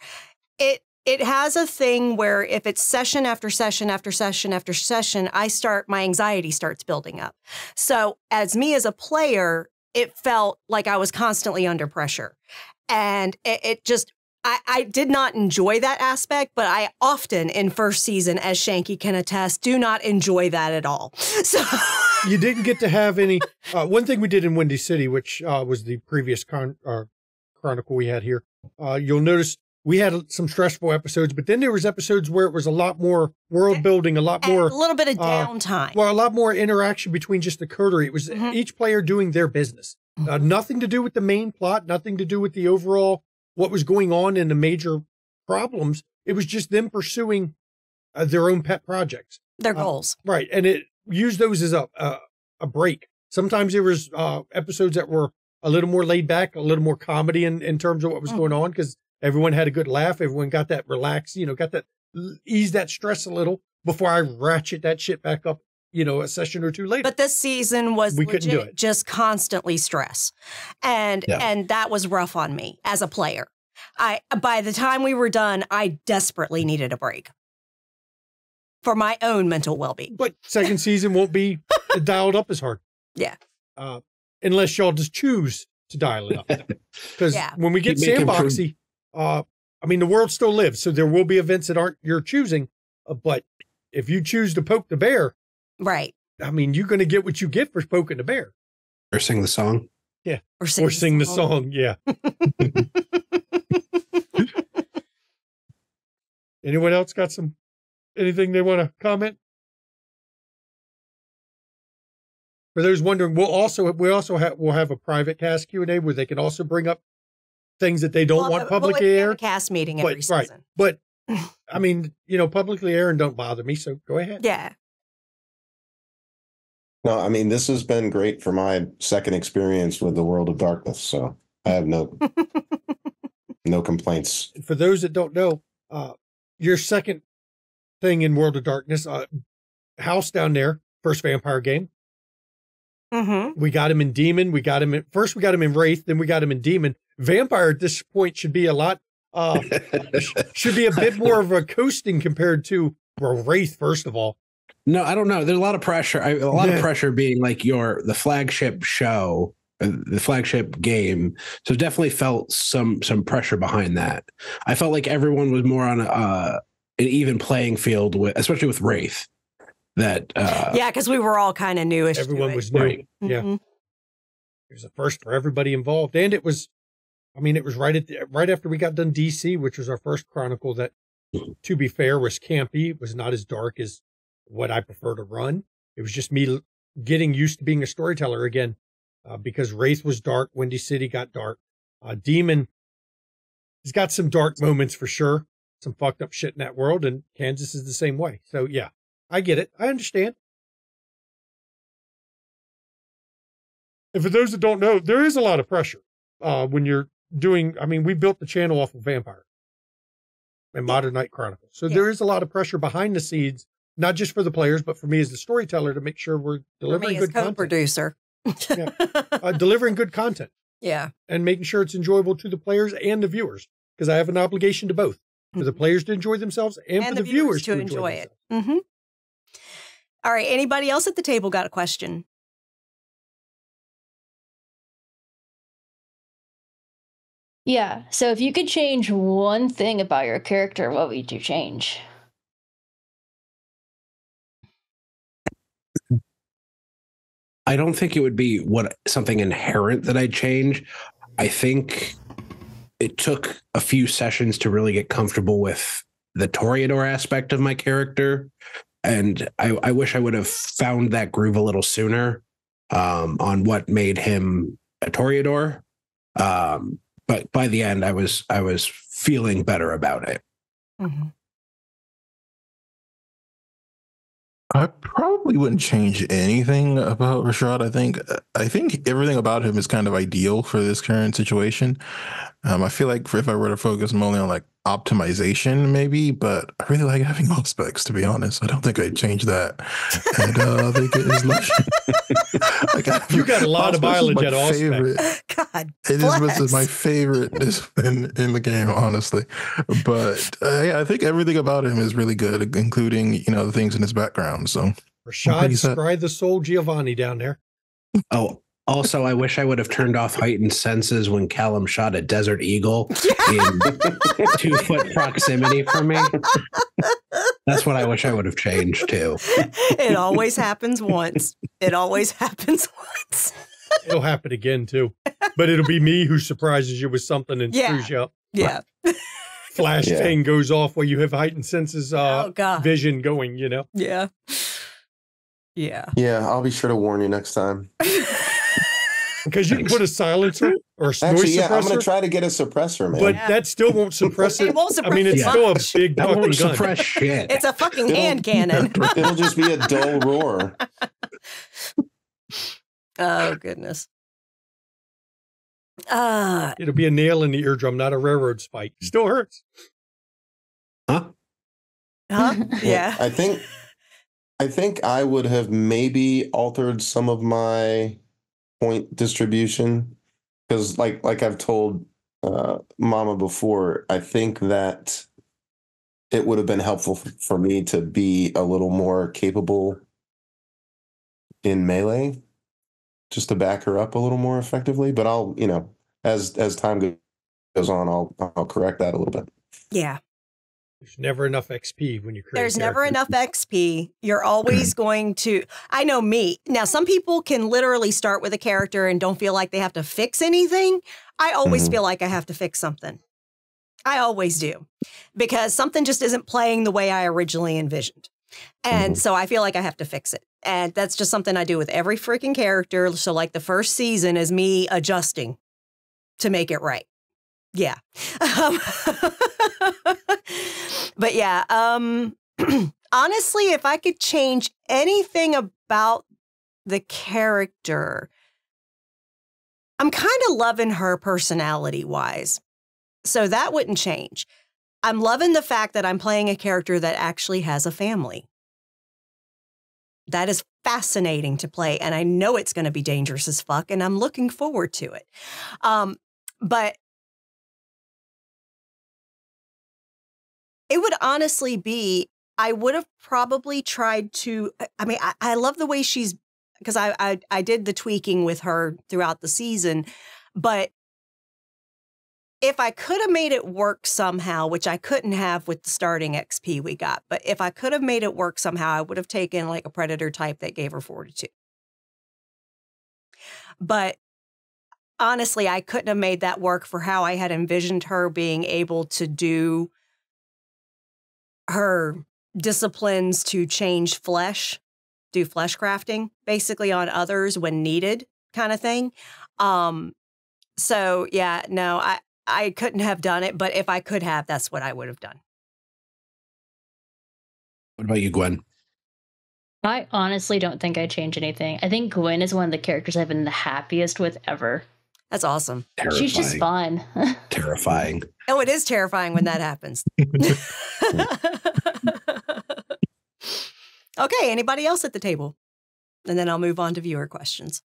It has a thing where if it's session after session after session after session, my anxiety starts building up. So as a player, it felt like I was constantly under pressure. And I did not enjoy that aspect, but I often in first season, as Shanky can attest, do not enjoy that at all. So You didn't get to have any. One thing we did in Windy City, which was the previous chronicle we had here, you'll notice we had some stressful episodes, but then there was episodes where it was a lot more world building, a lot more, a little bit of downtime. Well, a lot more interaction between just the coterie. It was each player doing their business. Nothing to do with the main plot, nothing to do with the overall what was going on in the major problems. It was just them pursuing their own pet projects, their goals, right? And it used those as a break. Sometimes there was episodes that were a little more laid back, a little more comedy in terms of what was going on, because everyone had a good laugh. Everyone got that relaxed, got that ease that stress a little before I ratchet that shit back up, a session or two later. But this season was we couldn't do it. Just constantly stress. And that was rough on me as a player. By the time we were done, I desperately needed a break for my own mental well-being. But second season won't be dialed up as hard. Yeah. Unless y'all just choose to dial it up. Because when we get sandboxy, the world still lives, so there will be events that aren't your choosing. But if you choose to poke the bear, right? You're going to get what you get for poking the bear. Or sing the song. Yeah. Or sing the song. Yeah. Anyone else got anything they want to comment? For those wondering, we'll have a private cast Q&A where they can also bring up things that they don't want publicly aired. A cast meeting every season. But publicly airing don't bother me, so go ahead. Yeah. No, this has been great for my second experience with the World of Darkness, so I have no complaints. For those that don't know, your second thing in World of Darkness, house down there, first vampire game. Mm-hmm. We got him in Demon. We got him in Wraith. Then we got him in Demon. Vampire at this point should be a lot, should be a bit more of a coasting compared to Wraith, first of all. No, I don't know. There's a lot of pressure. Of pressure being like the flagship show, the flagship game. So definitely felt some pressure behind that. I felt like everyone was more on an even playing field especially with Wraith. That because we were all kind of newish. Everyone was new. Right. Yeah, it was a first for everybody involved, and it was right after we got done DC, which was our first chronicle. That, to be fair, was campy. It was not as dark as what I prefer to run. It was just me getting used to being a storyteller again, because Wraith was dark, Windy City got dark. Demon has got some dark moments for sure, some fucked up shit in that world, and Kansas is the same way. So yeah. I get it. I understand. And for those that don't know, there is a lot of pressure when you're doing, we built the channel off of Vampire and Modern Night Chronicles. So there is a lot of pressure behind the scenes, not just for the players, but for me as the storyteller to make sure we're delivering good content. Co-producer. Delivering good content. Yeah. And making sure it's enjoyable to the players and the viewers, because I have an obligation to both, for the players to enjoy themselves and for the viewers to enjoy it. Mm-hmm. All right. Anybody else at the table got a question? Yeah. So if you could change one thing about your character, what would you change? I don't think it would be something inherent that I'd change. I think it took a few sessions to really get comfortable with the Toreador aspect of my character. And I wish I would have found that groove a little sooner on what made him a Toreador. But by the end, I was feeling better about it. Mm-hmm. I probably wouldn't change anything about Rashad. I think everything about him is kind of ideal for this current situation. I feel like if I were to focus only on optimization, maybe, but I really like having all specs, to be honest. I don't think I'd change that. And I think it is you got a lot of mileage at all specs. God, it is my favorite in the game, honestly. But I think everything about him is really good, including the things in his background. So Rashad, Scry the Soul Giovanni down there. Oh, also, I wish I would have turned off heightened senses when Callum shot a Desert Eagle in 2-foot proximity from me. That's what I wish I would have changed too. It always happens once. It always happens once. It'll happen again, too. But it'll be me who surprises you with something and screws you up. Yeah. Flash thing goes off where you have heightened senses, vision going, you know? Yeah. Yeah. Yeah, I'll be sure to warn you next time. Because you can put a silencer or a noise suppressor. I'm going to try to get a suppressor, man. But that still won't suppress it. It won't suppress I mean, it's still a big That fucking won't gun. suppress shit. It's a fucking hand cannon. It'll just be a dull roar. Oh, goodness. It'll be a nail in the eardrum, not a railroad spike. Still hurts. Huh? Yeah. I think I would have maybe altered some of my point distribution because like I've told Mama before, I think that it would have been helpful for me to be a little more capable in melee just to back her up a little more effectively, but I'll, as time goes on, I'll correct that a little bit. Yeah. There's never enough XP when you create There's never enough XP. You're always going to, I know me. Now, some people can literally start with a character and don't feel like they have to fix anything. I always feel like I have to fix something. I always do. Because something just isn't playing the way I originally envisioned. And so I feel like I have to fix it. And that's just something I do with every freaking character. So like the first season is me adjusting to make it right. Yeah. But yeah, honestly, if I could change anything about the character, I'm kind of loving her personality-wise. So that wouldn't change. I'm loving the fact that I'm playing a character that actually has a family. That is fascinating to play, and I know it's going to be dangerous as fuck, and I'm looking forward to it. But it would honestly be, I would have probably tried to, I mean, I love the way she's, because I did the tweaking with her throughout the season, but if I could have made it work somehow, which I couldn't have with the starting XP we got, but if I could have made it work somehow, I would have taken like a predator type that gave her 42. But honestly, I couldn't have made that work for how I had envisioned her being able to do her disciplines to change flesh, do flesh crafting, basically on others when needed kind of thing. So yeah, no, I couldn't have done it, but if I could have, that's what I would have done. What about you, Gwen? I honestly don't think I'd change anything. I think Gwen is one of the characters I've been the happiest with ever. That's awesome. Terrifying. She's just fun. Terrifying. Oh, it is terrifying when that happens. Okay, anybody else at the table? And then I'll move on to viewer questions.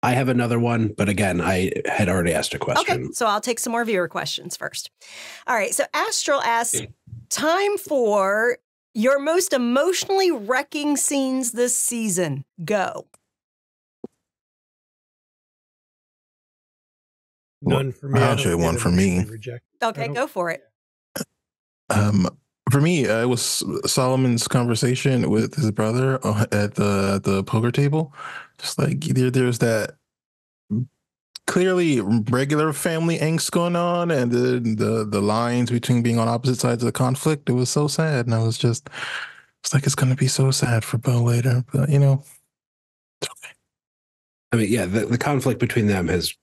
I have another one, but again, I had already asked a question. Okay, so I'll take some more viewer questions first. All right, so Astral asks, time for your most emotionally wrecking scenes this season. Go. None for me. I'll show you one for me. Okay, go for it. For me, it was Solomon's conversation with his brother at the poker table. Just like there's that clearly regular family angst going on, and the lines between being on opposite sides of the conflict. It was so sad, and it's like it's gonna be so sad for Bo later. But it's okay. I mean, yeah, the conflict between them has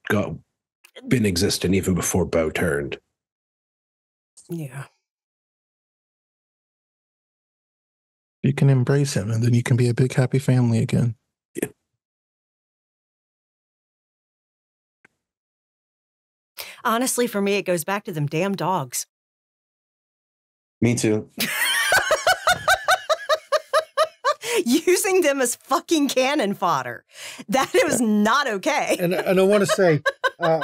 been existent even before Bo turned. Yeah. You can embrace him, and then you can be a big happy family again. Yeah. Honestly, for me, it goes back to them damn dogs. Me too. Using them as fucking cannon fodder. That was not okay. And I want to say,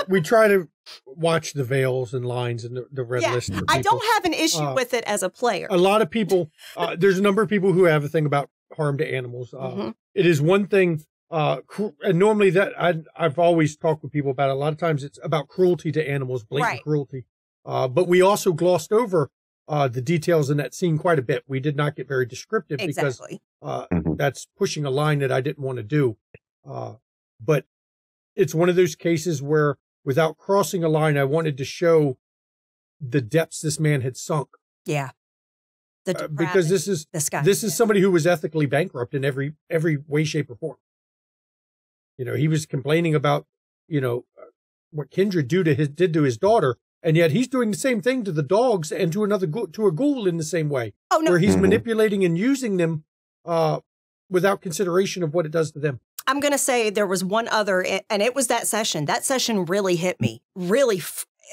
we try to watch the veils and lines and the red list. I don't have an issue with it as a player. A lot of people, there's a number of people who have a thing about harm to animals. It is one thing, and normally that I've always talked with people about it. A lot of times it's about cruelty to animals, blatant cruelty. But we also glossed over the details in that scene quite a bit. We did not get very descriptive because that's pushing a line that I didn't want to do. But it's one of those cases where without crossing a line, I wanted to show the depths this man had sunk. Yeah. Because this is somebody who was ethically bankrupt in every way, shape, or form. You know, he was complaining about, you know, what Kindred did to his daughter, and yet he's doing the same thing to the dogs and to a ghoul in the same way. Oh, no. Where he's manipulating and using them without consideration of what it does to them. I'm going to say there was one other, and it was that session. That session really hit me. Really,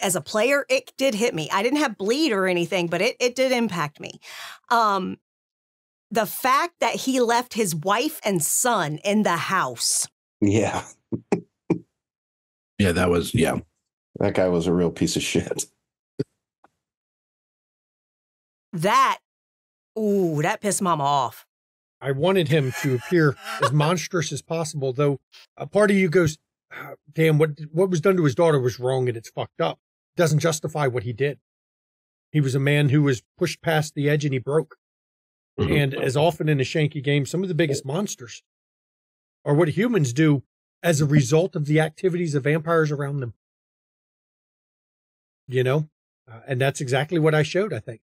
as a player, it did hit me. I didn't have bleed or anything, but it did impact me. The fact that he left his wife and son in the house. Yeah. Yeah, that guy was a real piece of shit. That pissed Mama off. I wanted him to appear as monstrous as possible, though a part of you goes, damn, what was done to his daughter was wrong and it's fucked up. Doesn't justify what he did. He was a man who was pushed past the edge and he broke. And as often in a Shanky game, some of the biggest monsters are what humans do as a result of the activities of vampires around them. You know? And that's exactly what I showed, I think.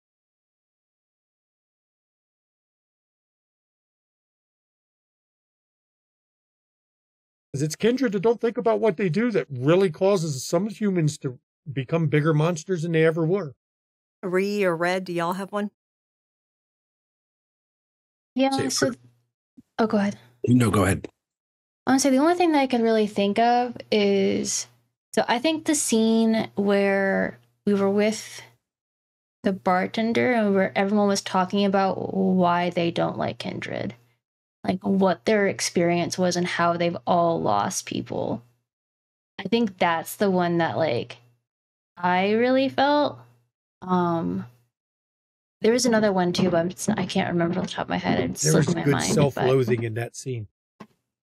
Because it's Kindred that don't think about what they do that really causes some humans to become bigger monsters than they ever were. Ree or Red, do y'all have one? Yeah, go ahead. No, go ahead. Honestly, the only thing that I can really think of is, so I think the scene where we were with the bartender and where everyone was talking about why they don't like Kindred, like what their experience was and how they've all lost people. I think that's the one that like I really felt. There was another one too, but I can't remember off the top of my head. It's there was slipping good my mind. Self-loathing in that scene.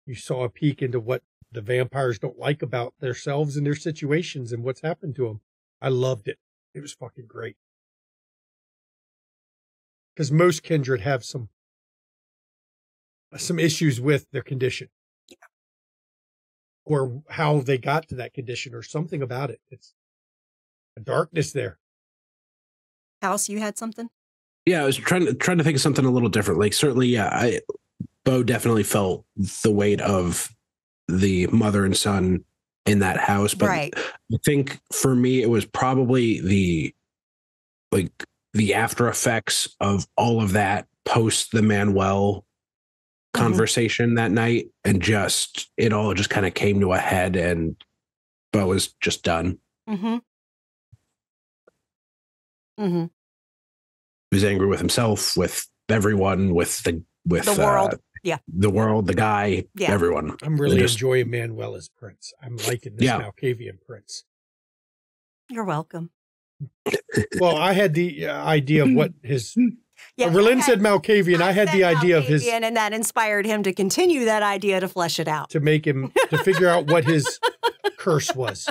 You saw a peek into what the vampires don't like about themselves and their situations and what's happened to them. I loved it. It was fucking great. Because most Kindred have some issues with their condition. Yeah. Or how they got to that condition or something about it. It's a darkness there. House, you had something? Yeah, I was trying to think of something a little different. Like certainly, Bo definitely felt the weight of the mother and son in that house. But right. I think for me, it was probably the after effects of all of that post the Manuel conversation that night, and just it all just kind of came to a head, and Bo was just done. He was angry with himself, with everyone, with the world. The world, the guy, everyone. I'm really enjoying Manuel as Prince. I'm liking this Malkavian Prince. You're welcome. Well, I had the idea of what his... Relin said Malkavian. I had the idea of his... And that inspired him to continue that idea to flesh it out. To make him... to figure out what his curse was.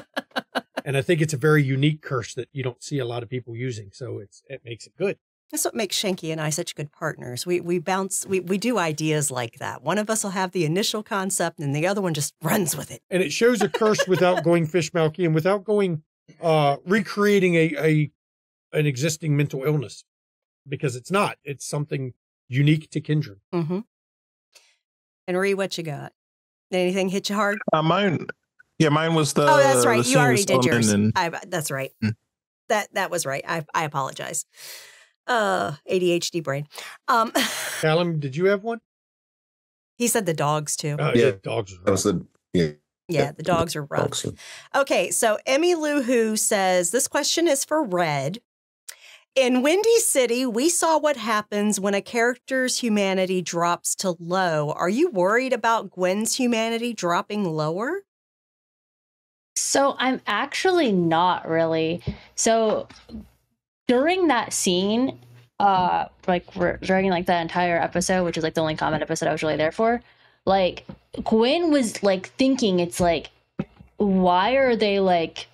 And I think it's a very unique curse that you don't see a lot of people using. So it makes it good. That's what makes Shanky and I such good partners. We do ideas like that. One of us will have the initial concept and the other one just runs with it. And it shows a curse without going Fishmalky and without going recreating an existing mental illness, because it's not. It's something unique to Kindred. And Ree, what you got? Anything hit you hard? Mine was the... Oh, that's right. You already did yours. And... that's right. That was right. I apologize. ADHD brain. Callum, did you have one? He said the dogs too. Yeah, dogs. Yeah, the dogs are rough. Okay, so Emmy Lou Who says this question is for Red. In Windy City, we saw what happens when a character's humanity drops to low. Are you worried about Gwen's humanity dropping lower? So I'm actually not really. So during that scene, during like that entire episode, which is like the only comment episode I was really there for, like Gwen was like thinking, it's like, why are they like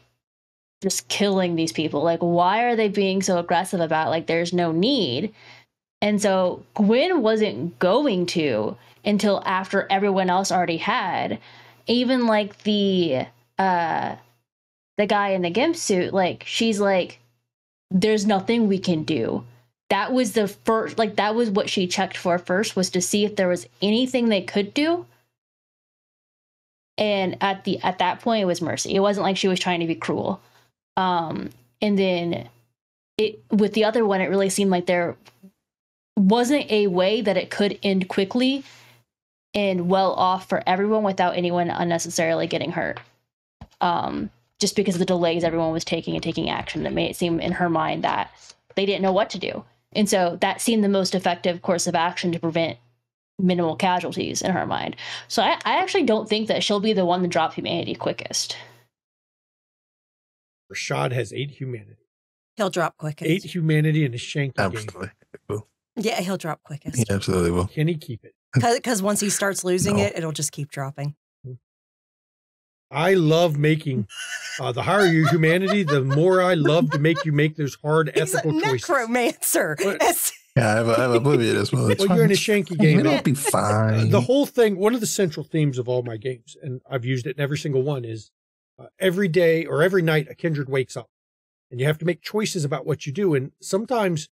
just killing these people. Like, why are they being so aggressive about, like, there's no need? And so Gwen wasn't going to until after everyone else already had. Even like the guy in the gimp suit, like, she's like, there's nothing we can do. That was the first, like, that was what she checked for first, was to see if there was anything they could do. And at that point, it was mercy. It wasn't like she was trying to be cruel. And then with the other one, it really seemed like there wasn't a way that it could end quickly and well off for everyone without anyone unnecessarily getting hurt. Just because of the delays everyone was taking action, that made it seem in her mind that they didn't know what to do. And so that seemed the most effective course of action to prevent minimal casualties in her mind. So I actually don't think that she'll be the one to drop humanity quickest. Rashad has 8 humanity. He'll drop quickest. 8 humanity in a Shanky Absolutely. game. Yeah, he'll drop quickest. He absolutely will. Can he keep it? Because once he starts losing No. it'll just keep dropping. I love making the higher your humanity, the more I love to make you make those hard He's a ethical choices. necromancer. What? Yeah, I have Oblivion as well. It's Well, fine. you're in a Shanky game. It'll be fine. The whole thing, one of the central themes of all my games, and I've used it in every single one, is every day or every night a kindred wakes up. And you have to make choices about what you do. And sometimes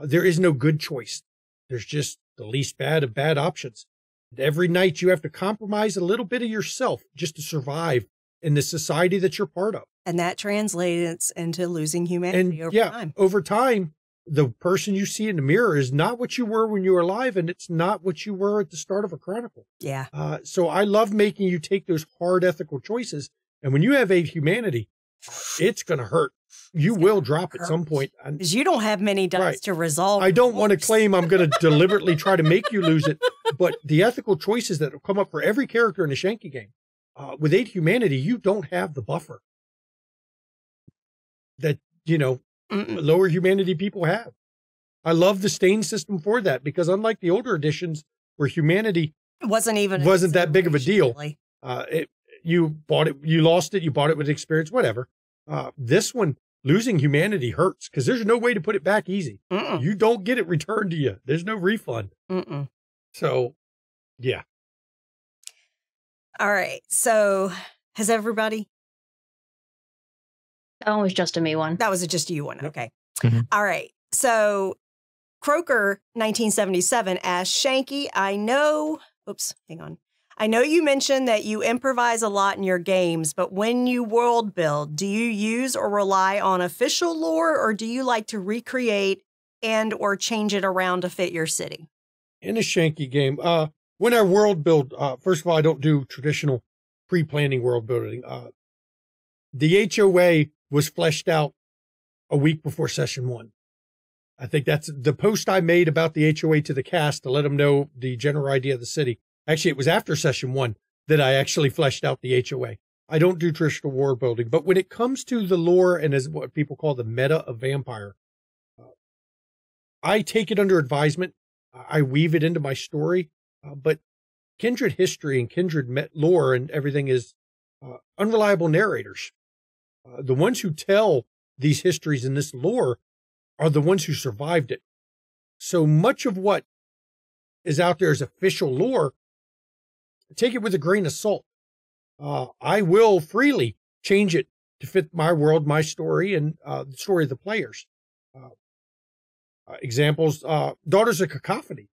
there is no good choice. There's just the least bad of bad options. And every night you have to compromise a little bit of yourself just to survive in the society that you're part of. And that translates into losing humanity over time. Over time, the person you see in the mirror is not what you were when you were alive, and it's not what you were at the start of a chronicle. Yeah. So I love making you take those hard ethical choices. And when you have 8 humanity, it's going to hurt. You will drop at some point. Because you don't have many dice to resolve. I don't want to claim I'm going to deliberately try to make you lose it, but the ethical choices that will come up for every character in a Shanky game, with 8 humanity, you don't have the buffer that, lower humanity people have. I love the stain system for that, because unlike the older editions where humanity wasn't that big of a deal, really. You bought it, you lost it, you bought it with experience, whatever. This one, losing humanity hurts because there's no way to put it back easy. You don't get it returned to you. There's no refund. So, yeah. All right. So, has everybody? That one was just a me one. That was just you one. Okay. Mm-hmm. All right. So, Croker 1977 asked Shanky, I know you mentioned that you improvise a lot in your games, but when you world build, do you use or rely on official lore, or do you like to recreate and or change it around to fit your city? In a Shanky game, when I world build, first of all, I don't do traditional pre-planning world building. The HOA was fleshed out a week before session 1. I think that's the post I made about the HOA to the cast to let them know the general idea of the city. Actually, it was after session 1 that I actually fleshed out the HOA. I don't do traditional world building, but when it comes to the lore and as what people call the meta of Vampire, I take it under advisement. I weave it into my story, but kindred history and kindred lore and everything is unreliable narrators. The ones who tell these histories and this lore are the ones who survived it. So much of what is out there as official lore, take it with a grain of salt. I will freely change it to fit my world, my story, and the story of the players. Examples, Daughters of Cacophony.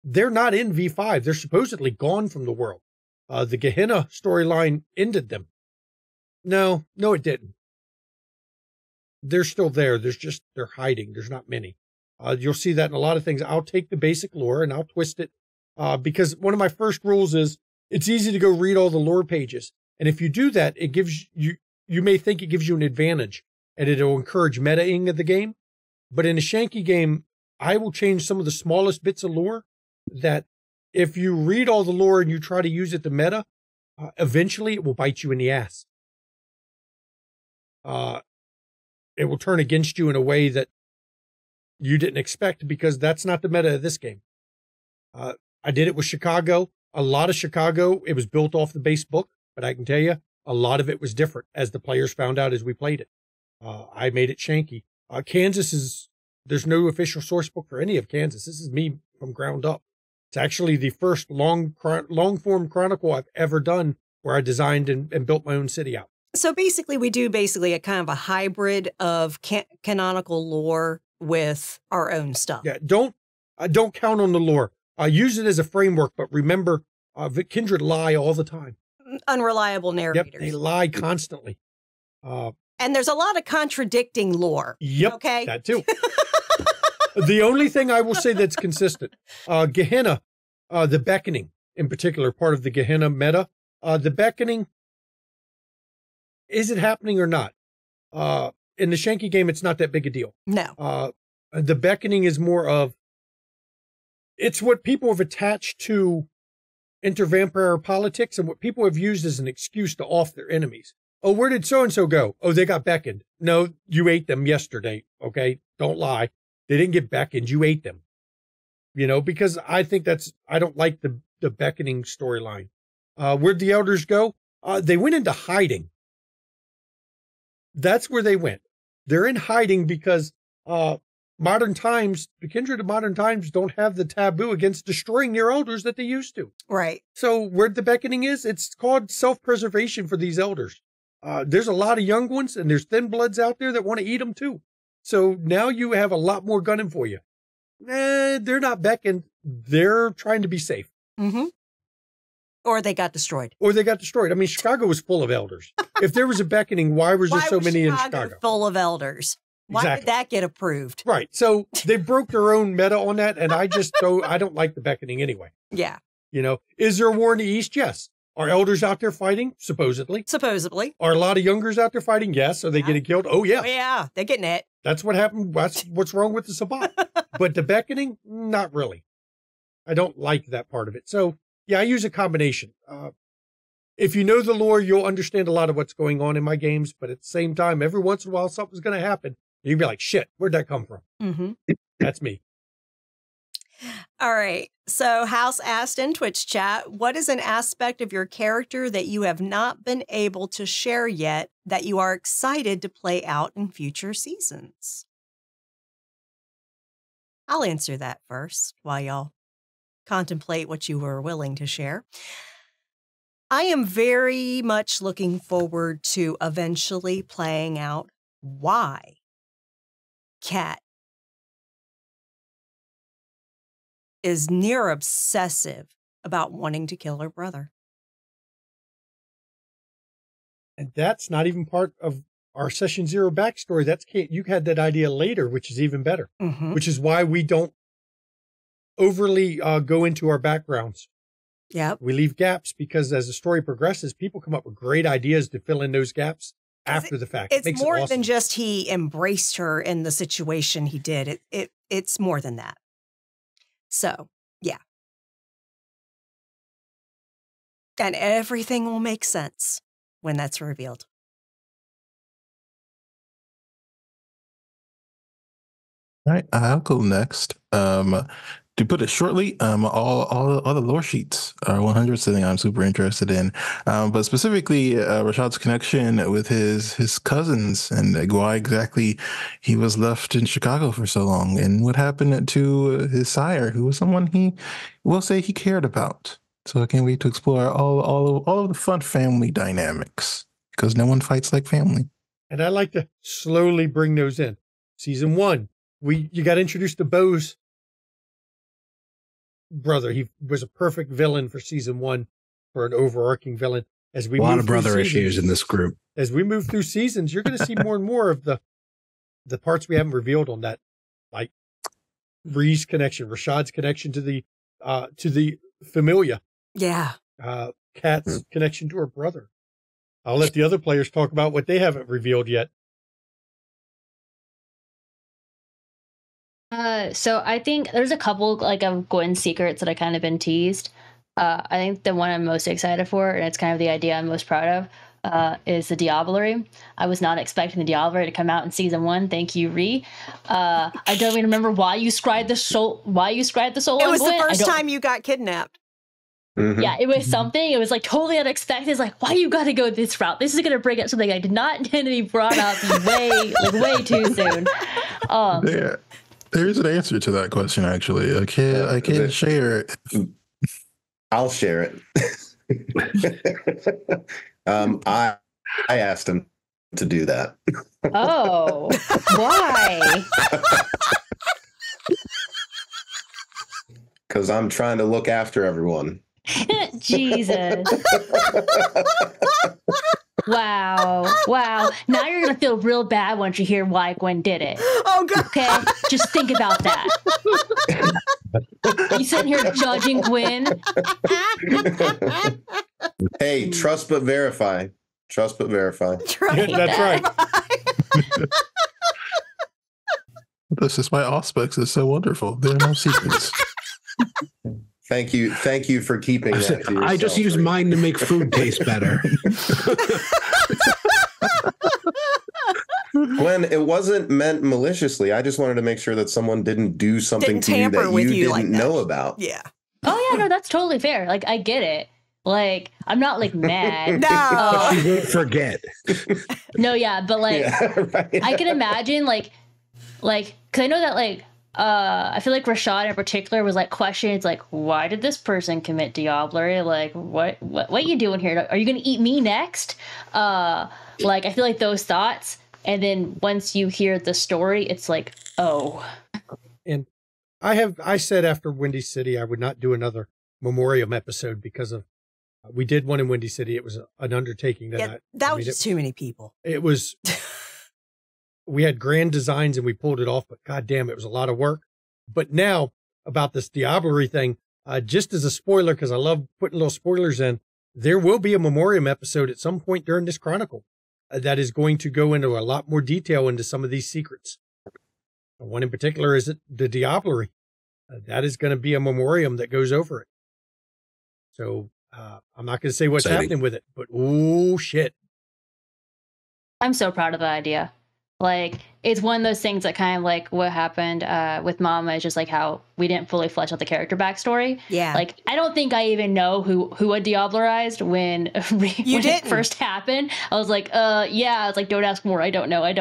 They're not in V5. They're supposedly gone from the world. The Gehenna storyline ended them. No, it didn't. They're still there. They're hiding. There's not many. You'll see that in a lot of things. I'll take the basic lore and I'll twist it. Because one of my first rules is it's easy to go read all the lore pages. And if you do that, it gives you may think it gives you an advantage and it'll encourage metaing of the game. But in a Shanky game, I will change some of the smallest bits of lore that if you read all the lore and you try to use it to meta, eventually it will bite you in the ass. It will turn against you in a way that you didn't expect because that's not the meta of this game. I did it with Chicago. A lot of Chicago, it was built off the base book, but I can tell you a lot of it was different as the players found out as we played it. I made it Shanky. Kansas there's no official source book for any of Kansas. This is me from ground up. It's actually the first long form chronicle I've ever done where I designed and built my own city out. So basically, we do a kind of a hybrid of canonical lore with our own stuff. Yeah, don't count on the lore. Use it as a framework, but remember, Kindred lie all the time. Unreliable narrators. Yep, they lie constantly. And there's a lot of contradicting lore. Yep, okay? That too. The only thing I will say that's consistent, Gehenna, the Beckoning in particular, part of the Gehenna meta, the Beckoning, is it happening or not? In the Shanky game, it's not that big a deal. No. The Beckoning is more of, it's what people have attached to inter-vampire politics and what people have used as an excuse to off their enemies. Oh, where did so-and-so go? Oh, they got beckoned. No, you ate them yesterday. Okay. Don't lie. They didn't get beckoned. You ate them. You know, because I think I don't like the Beckoning storyline. Where'd the elders go? They went into hiding. That's where they went. They're in hiding because, modern times, the Kindred of modern times don't have the taboo against destroying their elders that they used to. Right. So where the Beckoning is, it's called self-preservation for these elders. There's a lot of young ones and there's thin bloods out there that want to eat them too. So now you have a lot more gunning for you. They're not beckoned. They're trying to be safe. Mm-hmm. Or they got destroyed. I mean, Chicago was full of elders. If there was a Beckoning, why was there so many in Chicago? Full of elders. Why Exactly. did that get approved? Right. So they broke their own meta on that. And I don't like the Beckoning anyway. Yeah. You know, is there a war in the East? Yes. Are elders out there fighting? Supposedly. Are a lot of youngers out there fighting? Yes. Are they getting killed? Oh, yeah. Oh, yeah. They're getting it. That's what happened. That's what's wrong with the Sabbat. But the Beckoning, not really. I don't like that part of it. So, yeah, I use a combination. If you know the lore, you'll understand a lot of what's going on in my games. But at the same time, every once in a while, something's going to happen. You'd be like, shit, where'd that come from? Mm-hmm. That's me. All right. So House asked in Twitch chat, what is an aspect of your character that you have not been able to share yet that you are excited to play out in future seasons? I'll answer that first while y'all contemplate what you were willing to share. I am very much looking forward to eventually playing out why Kat is near obsessive about wanting to kill her brother. And that's not even part of our Session Zero backstory. You had that idea later, which is even better, which is why we don't overly go into our backgrounds. Yep. We leave gaps because as the story progresses, people come up with great ideas to fill in those gaps after the fact. It's more than just he embraced her in the situation he did. It's more than that. So, yeah. And everything will make sense when that's revealed. All right, I'll go next. To put it shortly, all the lore sheets are 100 something I'm super interested in. But specifically, Rashad's connection with his cousins and like why exactly he was left in Chicago for so long, and what happened to his sire, who was someone he will say he cared about. So I can't wait to explore all of the fun family dynamics because no one fights like family. And I like to slowly bring those in. Season 1, you got introduced to Bo's brother. He was a perfect villain for season 1, for an overarching villain. As we a lot move of brother through seasons, issues in this group. As we move through seasons, you're going to see more and more of the parts we haven't revealed on that, like Ree's connection, Rashad's connection to the familia. Yeah. Kat's connection to her brother. I'll let the other players talk about what they haven't revealed yet. So I think there's a couple like of Gwen's secrets that I kind of been teased. I think the one I'm most excited for, and it's kind of the idea I'm most proud of, is the Diablerie. I was not expecting the Diablerie to come out in season 1. Thank you, Ree. I don't even remember why you scried the soul. Why you scried the soul? It was the first time you got kidnapped. Yeah, it was something. It was like totally unexpected. It's like, why you got to go this route? This is going to bring up something I did not intend to be brought up way too soon. There's an answer to that question, actually. I can't share it. I'll share it. I asked him to do that. Oh, why? Because I'm trying to look after everyone. Jesus. Wow. Now you're going to feel real bad once you hear why Gwen did it. Oh, God. Okay? Just think about that. You sitting here judging Gwen? Hey, trust but verify. Trust but verify. That's right. This is why Auspex is so wonderful. There are no secrets. Thank you for keeping that to yourself. I just use mine to make food taste better. Gwen, it wasn't meant maliciously. I just wanted to make sure that someone didn't do something to you that you didn't know about. Yeah. Oh, yeah, no, that's totally fair. Like, I get it. Like, I'm not, like, mad. No. You won't forget. No, yeah, but, like, Yeah, right. I can imagine, like, because I know that, like, I feel like Rashad in particular was, like, questions, like, why did this person commit diablerie? Like, what are you doing here? Are you going to eat me next? Like, I feel like those thoughts. And then once you hear the story, it's like, oh. And I said after Windy City, I would not do another Memoriam episode because of, we did one in Windy City. It was an undertaking that was just too many people. It was, we had grand designs and we pulled it off, but goddamn, it was a lot of work. But now about this diablerie thing, just as a spoiler, because I love putting little spoilers in, there will be a Memoriam episode at some point during this chronicle that is going to go into a lot more detail into some of these secrets. One in particular is the diablerie. That is going to be a Memoriam that goes over it. So I'm not going to say what's happening with it, but oh shit. I'm so proud of the idea. Like, it's one of those things that kind of like what happened with Mama is just like how we didn't fully flesh out the character backstory. Yeah. Like, I don't think I even know who had diablerized when it first happened. I was like, yeah. It's like, don't ask more. I don't know. I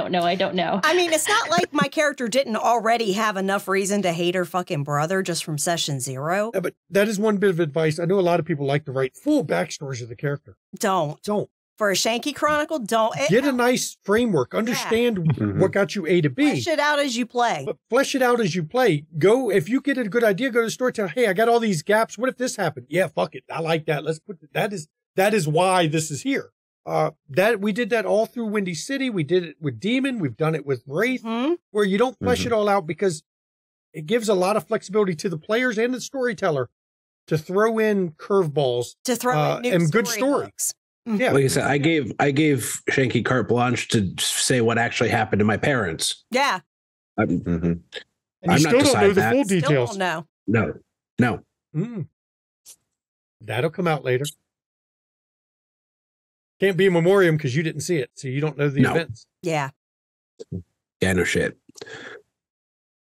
mean, it's not like my character didn't already have enough reason to hate her fucking brother just from session 0. Yeah, but that is one bit of advice. I know a lot of people like to write full backstories of the character. Don't. For a Shanky Chronicle, don't. Get a nice framework. Understand what got you A to B. Flesh it out as you play. But flesh it out as you play. Go, if you get a good idea, go to the store, tell, hey, I got all these gaps. What if this happened? Yeah, fuck it. I like that. Let's put that is why this is here. We did that all through Windy City. We did it with Demon. We've done it with Wraith, where you don't flesh it all out because it gives a lot of flexibility to the players and the storyteller to throw in curveballs, to throw in new and good story. Hooks. Yeah. Like I said, I gave Shanky carte blanche to say what actually happened to my parents. Yeah. And you still don't know the full details. Still don't No. That'll come out later. Can't be a Memoriam because you didn't see it, so you don't know the events. Yeah. Yeah, no shit.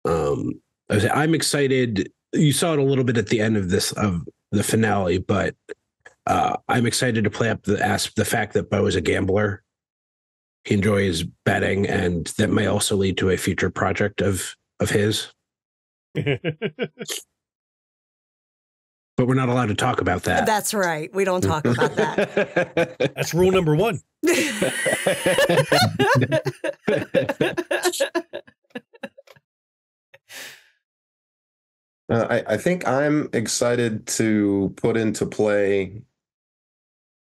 I'm excited. You saw it a little bit at the end of the finale, but I'm excited to play up the fact that Bo is a gambler. He enjoys betting, and that may also lead to a future project of his. But we're not allowed to talk about that. That's right. We don't talk about that. That's rule number 1. I think I'm excited to put into play.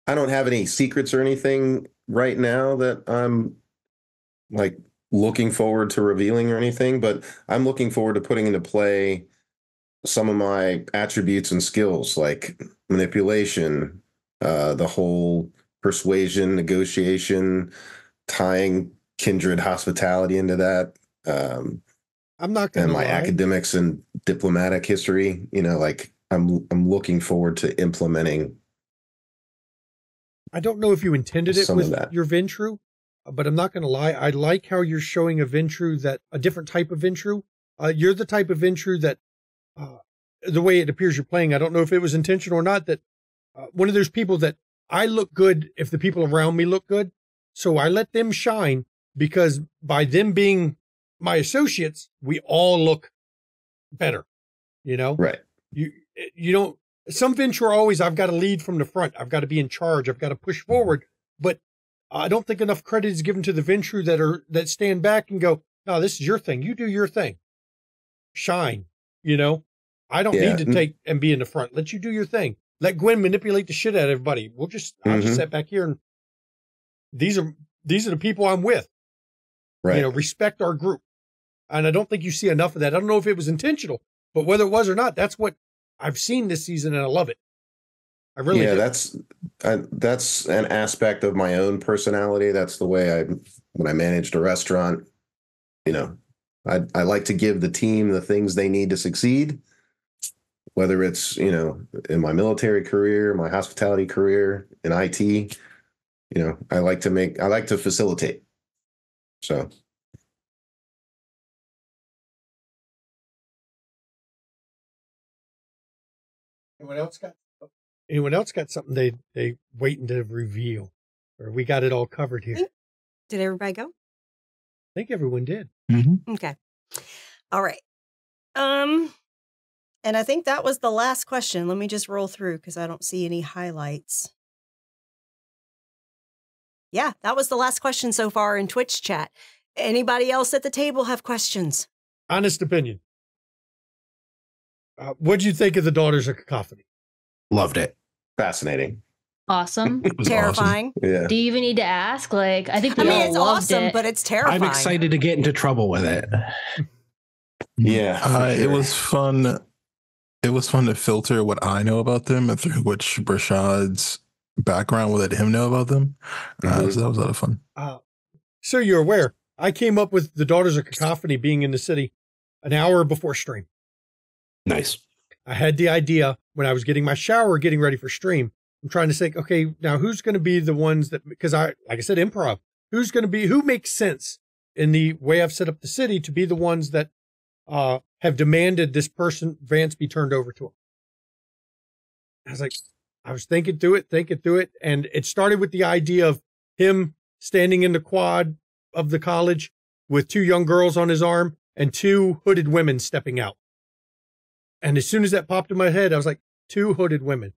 I don't have any secrets or anything right now that I'm like looking forward to revealing or anything, but I'm looking forward to putting into play some of my attributes and skills like manipulation, the whole persuasion, negotiation, tying kindred hospitality into that. I'm not going to lie. My academics and diplomatic history, like I'm looking forward to implementing. I don't know if you intended it with your Ventru, but I'm not going to lie. I like how you're showing a Ventru a different type of Ventru. You're the type of Ventru that the way it appears you're playing, I don't know if it was intentional or not, that one of those people that I look good if the people around me look good. So I let them shine, because by them being my associates, we all look better, you know? Right. You don't, some venture always, I've got to lead from the front. I've got to be in charge. I've got to push forward. But I don't think enough credit is given to the venture that stand back and go, no, this is your thing. You do your thing. Shine, you know? I don't need to take and be in the front. Let you do your thing. Let Gwen manipulate the shit out of everybody. I'll just sit back here, and these are the people I'm with. Right. You know, respect our group. And I don't think you see enough of that. I don't know if it was intentional, but whether it was or not, that's what I've seen this season, and I love it. I really do. That's an aspect of my own personality. That's the way when I managed a restaurant, you know, I like to give the team the things they need to succeed, whether it's, you know, in my military career, my hospitality career, in IT, you know, I like to facilitate. So. Anyone else got something they waiting to reveal, or we got it all covered here? Did everybody go? I think everyone did. Mm-hmm. Okay. All right. And I think that was the last question. Let me just roll through because I don't see any highlights. Yeah, that was the last question so far in Twitch chat. Anybody else at the table have questions? Honest opinion. What'd you think of the Daughters of Cacophony? Loved it. Fascinating. Awesome. Terrifying. Awesome. Yeah. Do you even need to ask? Like, I think I we mean, all it's loved awesome, it. but it's terrifying. I'm excited to get into trouble with it. Yeah. Sure. It was fun. It was fun to filter what I know about them and through which Rashad's background will let him know about them. So that was a lot of fun. So you're aware, I came up with the Daughters of Cacophony being in the city an hour before stream. Nice. I had the idea when I was getting my shower, getting ready for stream. I'm trying to think, okay, now who's going to be the ones that, because like I said, improv, who makes sense in the way I've set up the city to be the ones that have demanded this person, Vance, be turned over to him. I was thinking through it. And it started with the idea of him standing in the quad of the college with two young girls on his arm and two hooded women stepping out. And as soon as that popped in my head, I was like, two hooded women.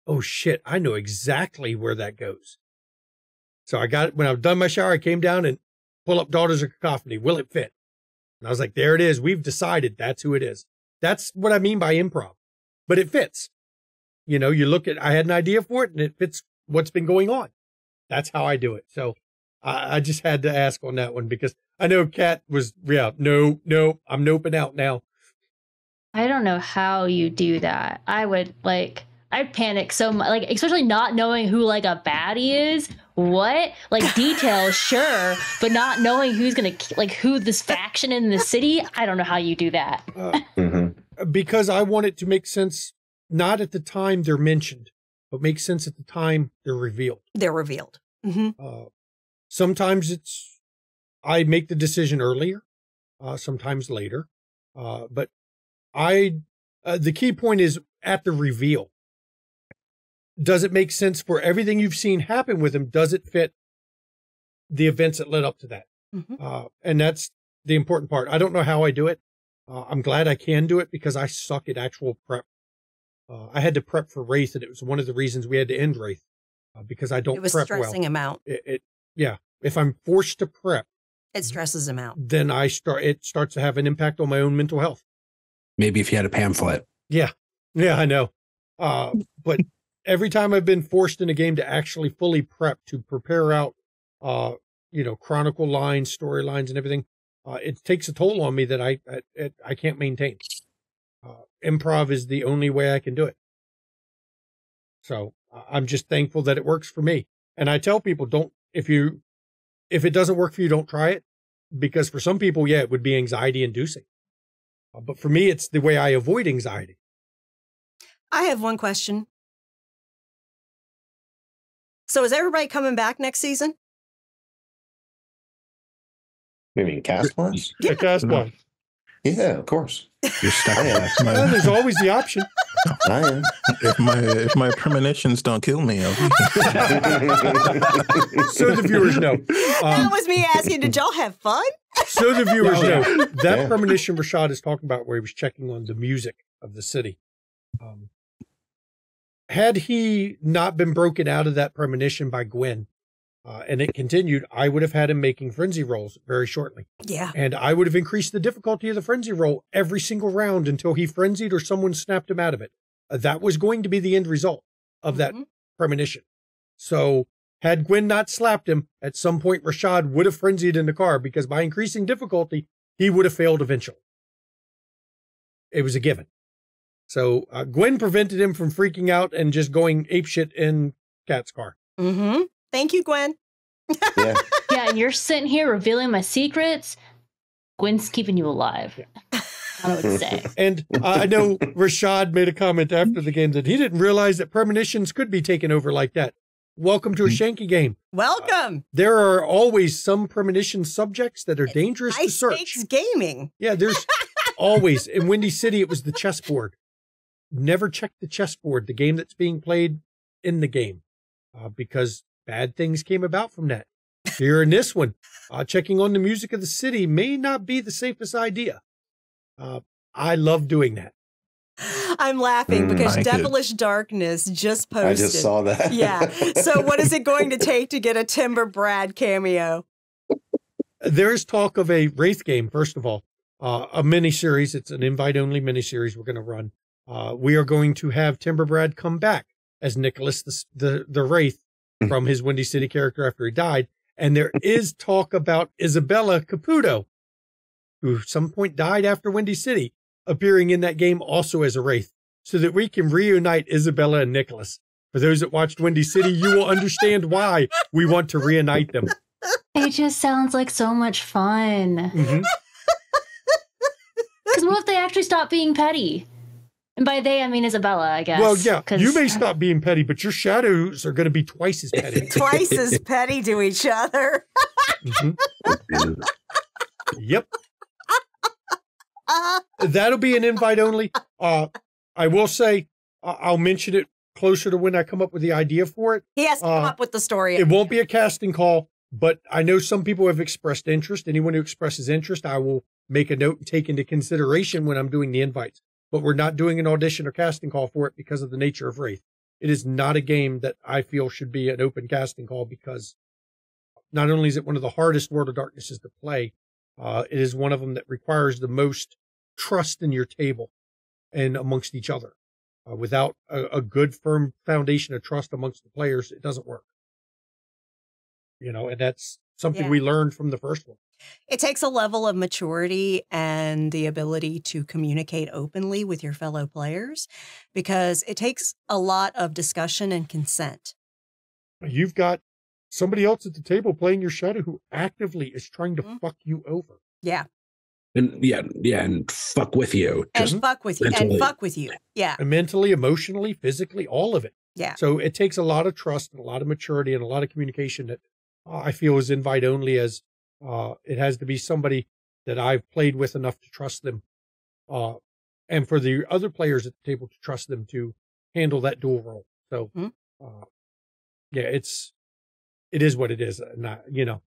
Oh shit, I know exactly where that goes. So I got it when I was done my shower, I came down and pull up Daughters of Cacophony. Will it fit? And I was like, there it is. We've decided that's who it is. That's what I mean by improv. But it fits. You know, you look at, I had an idea for it and it fits what's been going on. That's how I do it. So I just had to ask on that one because I know Kat was, no, I'm noping out now. I don't know how you do that. I'd panic so much, like, especially not knowing who like a baddie is. What? Like details, sure, but not knowing who's gonna, like, who this faction in the city. I don't know how you do that. Because I want it to make sense, not at the time they're mentioned, but make sense at the time they're revealed. They're revealed. Mm-hmm. Sometimes I make the decision earlier, sometimes later, but the key point is at the reveal. Does it make sense for everything you've seen happen with him? Does it fit the events that led up to that? Mm-hmm. And that's the important part. I don't know how I do it. I'm glad I can do it because I suck at actual prep. I had to prep for Wraith, and it was one of the reasons we had to end Wraith because I don't prep well. It was stressing him out. Yeah. If I'm forced to prep, it stresses him out. Then it starts to have an impact on my own mental health. Maybe if you had a pamphlet. Yeah, I know. But every time I've been forced in a game to actually fully prep to prepare out, chronicle lines, storylines, and everything, it takes a toll on me that I can't maintain. Improv is the only way I can do it. So I'm just thankful that it works for me. And I tell people, if it doesn't work for you, don't try it. Because for some people, it would be anxiety inducing. But for me, it's the way I avoid anxiety. I have one question. So is everybody coming back next season? You mean cast-wise? Yeah, cast-wise. Yeah, of course. You're stuck. Well, there's always the option. I am. If my premonitions don't kill me, I'll be. So the viewers know. That was me asking, did y'all have fun? So the viewers know that Yeah. premonition Rashad is talking about, where he was checking on the music of the city. Had he not been broken out of that premonition by Gwen, and it continued, I would have had him making frenzy rolls very shortly. Yeah. And I would have increased the difficulty of the frenzy roll every single round until he frenzied or someone snapped him out of it. That was going to be the end result of that premonition. So had Gwen not slapped him, at some point Rashad would have frenzied in the car, because by increasing difficulty, he would have failed eventually. It was a given. So Gwen prevented him from freaking out and just going apeshit in Kat's car. Mm-hmm. Thank you, Gwen. Yeah. Yeah, and you're sitting here revealing my secrets. Gwen's keeping you alive. Yeah. I don't know what to say. And I know Rashad made a comment after the game that he didn't realize that premonitions could be taken over like that. Welcome to a Shanky game. Welcome. There are always some premonition subjects that are dangerous to High search. stakes gaming. Yeah, there's always. In Windy City, it was the chessboard. Never check the chessboard, the game that's being played in the game, because bad things came about from that. Here in this one, checking on the music of the city may not be the safest idea. I love doing that. I'm laughing because like it. Devilish Darkness just posted. I just saw that. Yeah. So what is it going to take to get a Timber Brad cameo? There's talk of a Wraith game, first of all, a mini-series. It's an invite-only mini-series we're going to run. We are going to have Timber Brad come back as Nicholas, the Wraith, from his Windy City character after he died. And there is talk about Isabella Caputo, who at some point died after Windy City, appearing in that game also as a Wraith, so that we can reunite Isabella and Nicholas. For those that watched Windy City, you will understand why we want to reunite them. It just sounds like so much fun. Mm-hmm. Because what if they actually stop being petty? And by they, I mean Isabella, I guess. Well, yeah, 'cause- you may stop being petty, but your shadows are going to be twice as petty. Twice as petty to each other. Mhm. Yep. That'll be an invite only. I will say, I'll mention it closer to when I come up with the idea for it. He has to come up with the story. It won't be a casting call, but I know some people have expressed interest. Anyone who expresses interest, I will make a note and take into consideration when I'm doing the invites. But we're not doing an audition or casting call for it because of the nature of Wraith. It is not a game that I feel should be an open casting call, because not only is it one of the hardest World of Darknesses to play, it is one of them that requires the most trust in your table and amongst each other. Without a good, firm foundation of trust amongst the players, it doesn't work. You know, and that's something we learned from the first one. It takes a level of maturity and the ability to communicate openly with your fellow players, because it takes a lot of discussion and consent. You've got somebody else at the table playing your shadow who actively is trying to fuck you over. Yeah. And and fuck with you. And Just fuck with you. mentally. And fuck with you. Yeah. And mentally, emotionally, physically, all of it. Yeah. So it takes a lot of trust and a lot of maturity and a lot of communication that I feel is invite only, as it has to be somebody that I've played with enough to trust them. And for the other players at the table to trust them to handle that dual role. So, yeah, it is what it is. And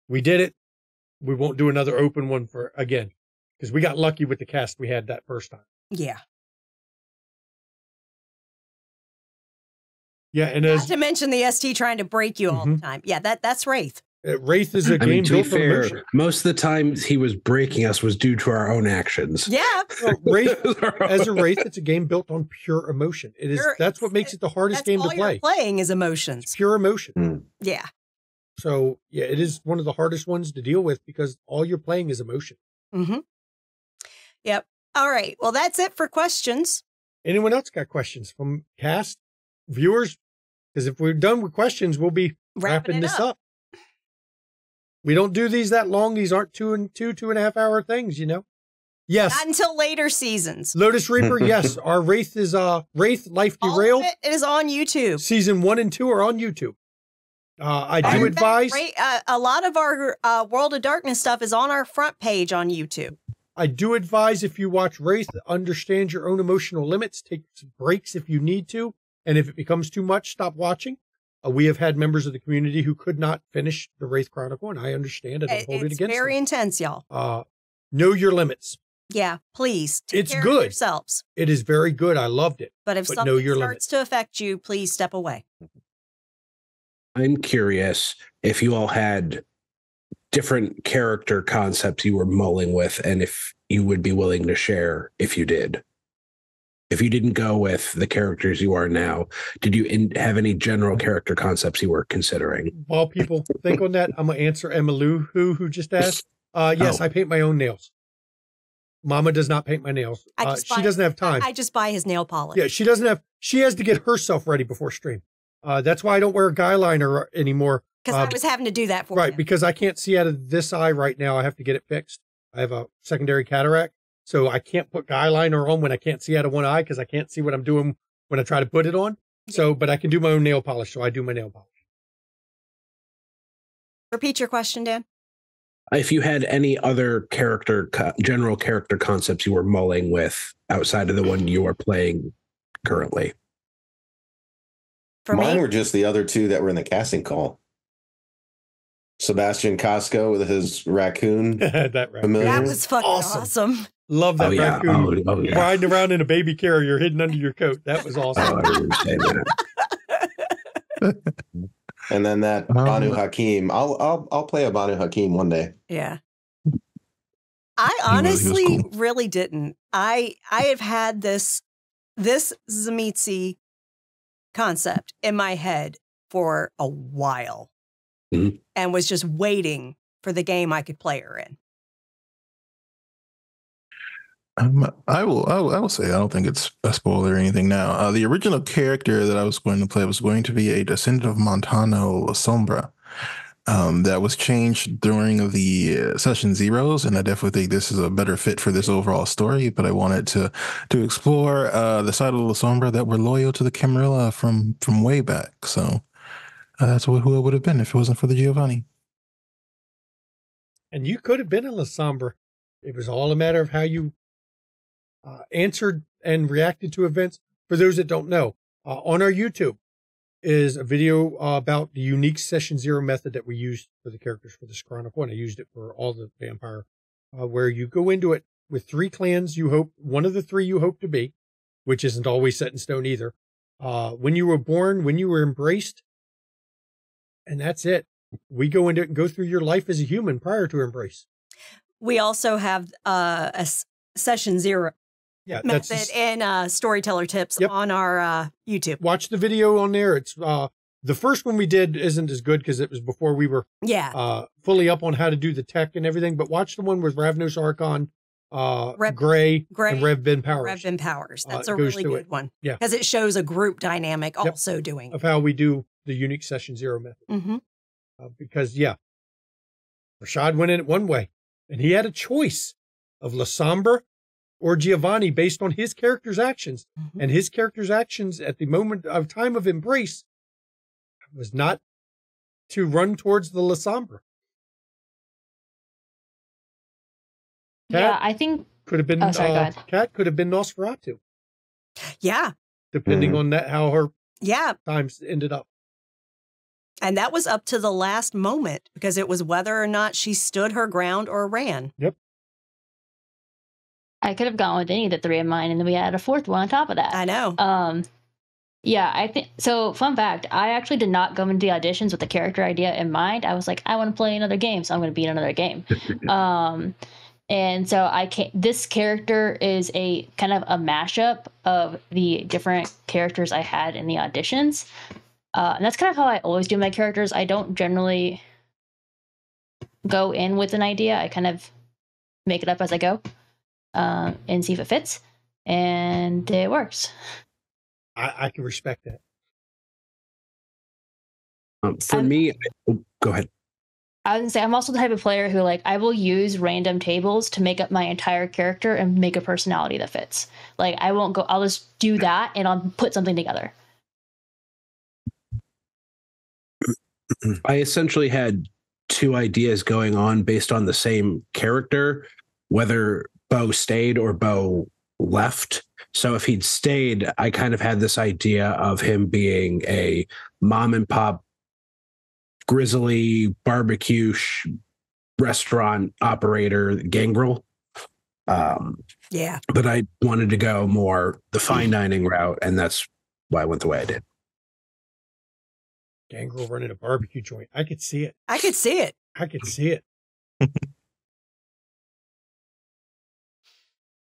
we did it. We won't do another open one again, because we got lucky with the cast we had that first time. Yeah. Yeah, and Not to mention the ST trying to break you all the time. Yeah, that's Wraith. Wraith is a game to be built on fair, emotion. most of the times he was breaking us was due to our own actions. Yeah. Well, Wraith, as a Wraith, it's a game built on pure emotion. It is. That's what makes it the hardest game to play. All you're playing is emotions. It's pure emotion. Yeah. So, yeah, it is one of the hardest ones to deal with, because all you're playing is emotion. Mm-hmm. Yep. All right. Well, that's it for questions. Anyone else got questions from cast, viewers? Because if we're done with questions, we'll be wrapping this up. We don't do these that long. These aren't 2.5 hour things, you know? Yes. Not until later seasons. Lotus Reaper, yes. Our Wraith is Wraith Life Derailed. All of it is on YouTube. Season 1 and 2 are on YouTube. I do advise. A lot of our World of Darkness stuff is on our front page on YouTube. I do advise if you watch Wraith, understand your own emotional limits, take some breaks if you need to. And if it becomes too much, stop watching. We have had members of the community who could not finish the Wraith Chronicle, and I understand it. I don't hold it against them. It's very intense, y'all. Know your limits. Yeah, please. Take care good. Of yourselves. It is very good. I loved it. But if something starts to affect you, please step away. I'm curious if you all had different character concepts you were mulling with, and if you would be willing to share if you did. If you didn't go with the characters you are now, did you have any general character concepts you were considering? While people think on that, I'm going to answer Emma Lou, who just asked. Yes, I paint my own nails. Mama does not paint my nails. She doesn't have time. I just buy his nail polish. Yeah, she has to get herself ready before stream. That's why I don't wear a guy liner anymore. Because I was having to do that for him. Because I can't see out of this eye right now. I have to get it fixed. I have a secondary cataract. So I can't put guy liner on when I can't see out of one eye because I can't see what I'm doing when I try to put it on. So, but I can do my own nail polish. So I do my nail polish. Repeat your question, Dan. If you had any other general character concepts you were mulling with outside of the one you are playing currently. Mine were just the other two that were in the casting call. Sebastian Costco with his raccoon. That was fucking awesome. Love that raccoon riding around in a baby carrier hidden under your coat. That was awesome. And then that Banu Hakim. I'll play a Banu Hakim one day. Yeah. I honestly really didn't. I have had this Tzimisce concept in my head for a while and was just waiting for the game I could play her in. I will say I don't think it's a spoiler or anything now. The original character that I was going to play was going to be a descendant of Montano La Sombra. That was changed during the session zeros, and I definitely think this is a better fit for this overall story. But I wanted to explore the side of La Sombra that were loyal to the Camarilla from way back. So that's who it would have been if it wasn't for the Giovanni. And you could have been a La Sombra. It was all a matter of how you answered and reacted to events. For those that don't know, on our YouTube is a video about the unique session zero method that we used for the characters for this Chronicle, and I used it for all the vampire, where you go into it with 3 clans one of the 3 you hope to be, which isn't always set in stone either. When you were born, when you were embraced, and that's it. We go into it and go through your life as a human prior to embrace. We also have a session zero method and storyteller tips on our YouTube. Watch the video on there. It's the first one we did isn't as good because it was before we were fully up on how to do the tech and everything. But watch the one with Ravnos Archon, Gray, and Rev Ben Powers. Rev Ben Powers. That's a really good one. Yeah, because it shows a group dynamic also doing of how we do the unique session zero method. Because Rashad went in it one way, and he had a choice of La Sombra or Giovanni based on his character's actions. And his character's actions at the moment of time of embrace was not to run towards the La Sombra. Yeah, I think could have been Kat could have been Nosferatu. Yeah. Depending on that how her times ended up. And that was up to the last moment because it was whether or not she stood her ground or ran. Yep. I could have gone with any of the 3 of mine, and then we added a 4th one on top of that. I know. Yeah, I think so. Fun fact: I actually did not go into the auditions with the character idea in mind. I was like, I want to play another game, so I'm going to be in another game. And so this character is a kind of a mashup of the different characters I had in the auditions. And that's kind of how I always do my characters. I don't generally go in with an idea. I kind of make it up as I go and see if it fits. And it works. I can respect that. For me, go ahead. I was going to say, I'm also the type of player who, I will use random tables to make up my entire character and make a personality that fits. I'll just do that and I'll put something together. I essentially had 2 ideas going on based on the same character, whether Bo stayed or Bo left. So if he'd stayed, I kind of had this idea of him being a mom and pop grizzly barbecue restaurant operator, gangrel. Yeah. But I wanted to go more the fine dining route, and that's why I went the way I did. Gangrel running a barbecue joint. I could see it. I could see it. I could see it.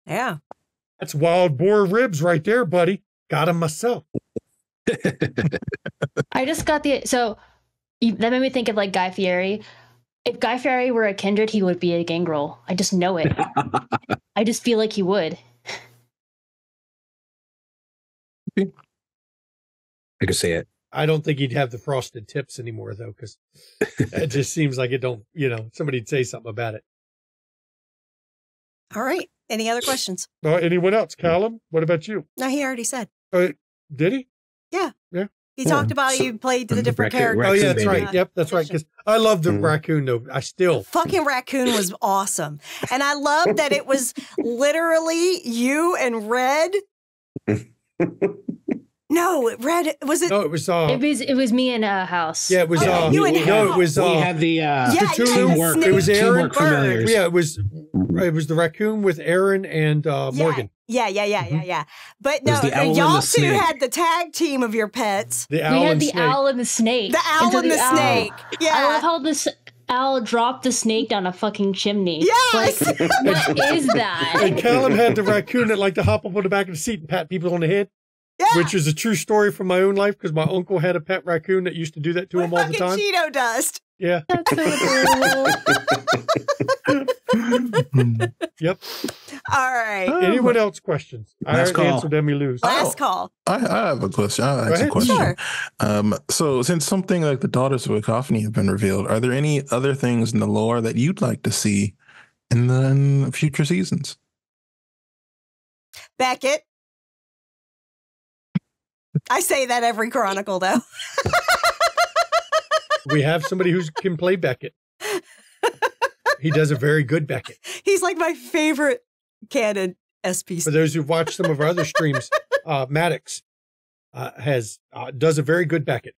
Yeah. That's wild boar ribs right there, buddy. Got them myself. I just got that made me think of like Guy Fieri. If Guy Fieri were a kindred, he would be a gangrel. I just know it. I just feel like he would. I could see it. I don't think he'd have the frosted tips anymore, though, because it just seems like it don't, somebody'd say something about it. All right. Any other questions? Anyone else? Callum, what about you? No, he already said. Did he? Yeah. Yeah. He talked about you played the different characters. Oh, yeah, that's right. Yep, that's right. Because I love the raccoon, though. Fucking raccoon was awesome. And I love that it was literally you and Red. No, Red, was it? No, it was... it was me in a house. Yeah, it was... you and no, it was... we had the... teamwork. It was Aaron. Familiars. Yeah, it was the raccoon with Aaron and Morgan. Yeah. But no, y'all two had the tag team of your pets. The owl and the snake. owl and the snake. The owl and the snake. Yeah. I love how this owl dropped the snake down a fucking chimney. Yes. Like, what is that? And Callum had the raccoon that liked to hop up on the back of the seat and pat people on the head. Yeah. Which is a true story from my own life because my uncle had a pet raccoon that used to do that to him all the time. Cheeto dust. Yeah. That's so adorable. Yep. All right. Anyone else questions? Last I answered Emmy Lose. Last call. I have a question. I'll ask a question. Sure. So since something like the Daughters of KoFi have been revealed, are there any other things in the lore that you'd like to see in the future seasons? Beckett. I say that every Chronicle, though. We have somebody who can play Beckett. He does a very good Beckett. He's like my favorite canon SPC. For those who've watched some of our other streams, Maddox does a very good Beckett.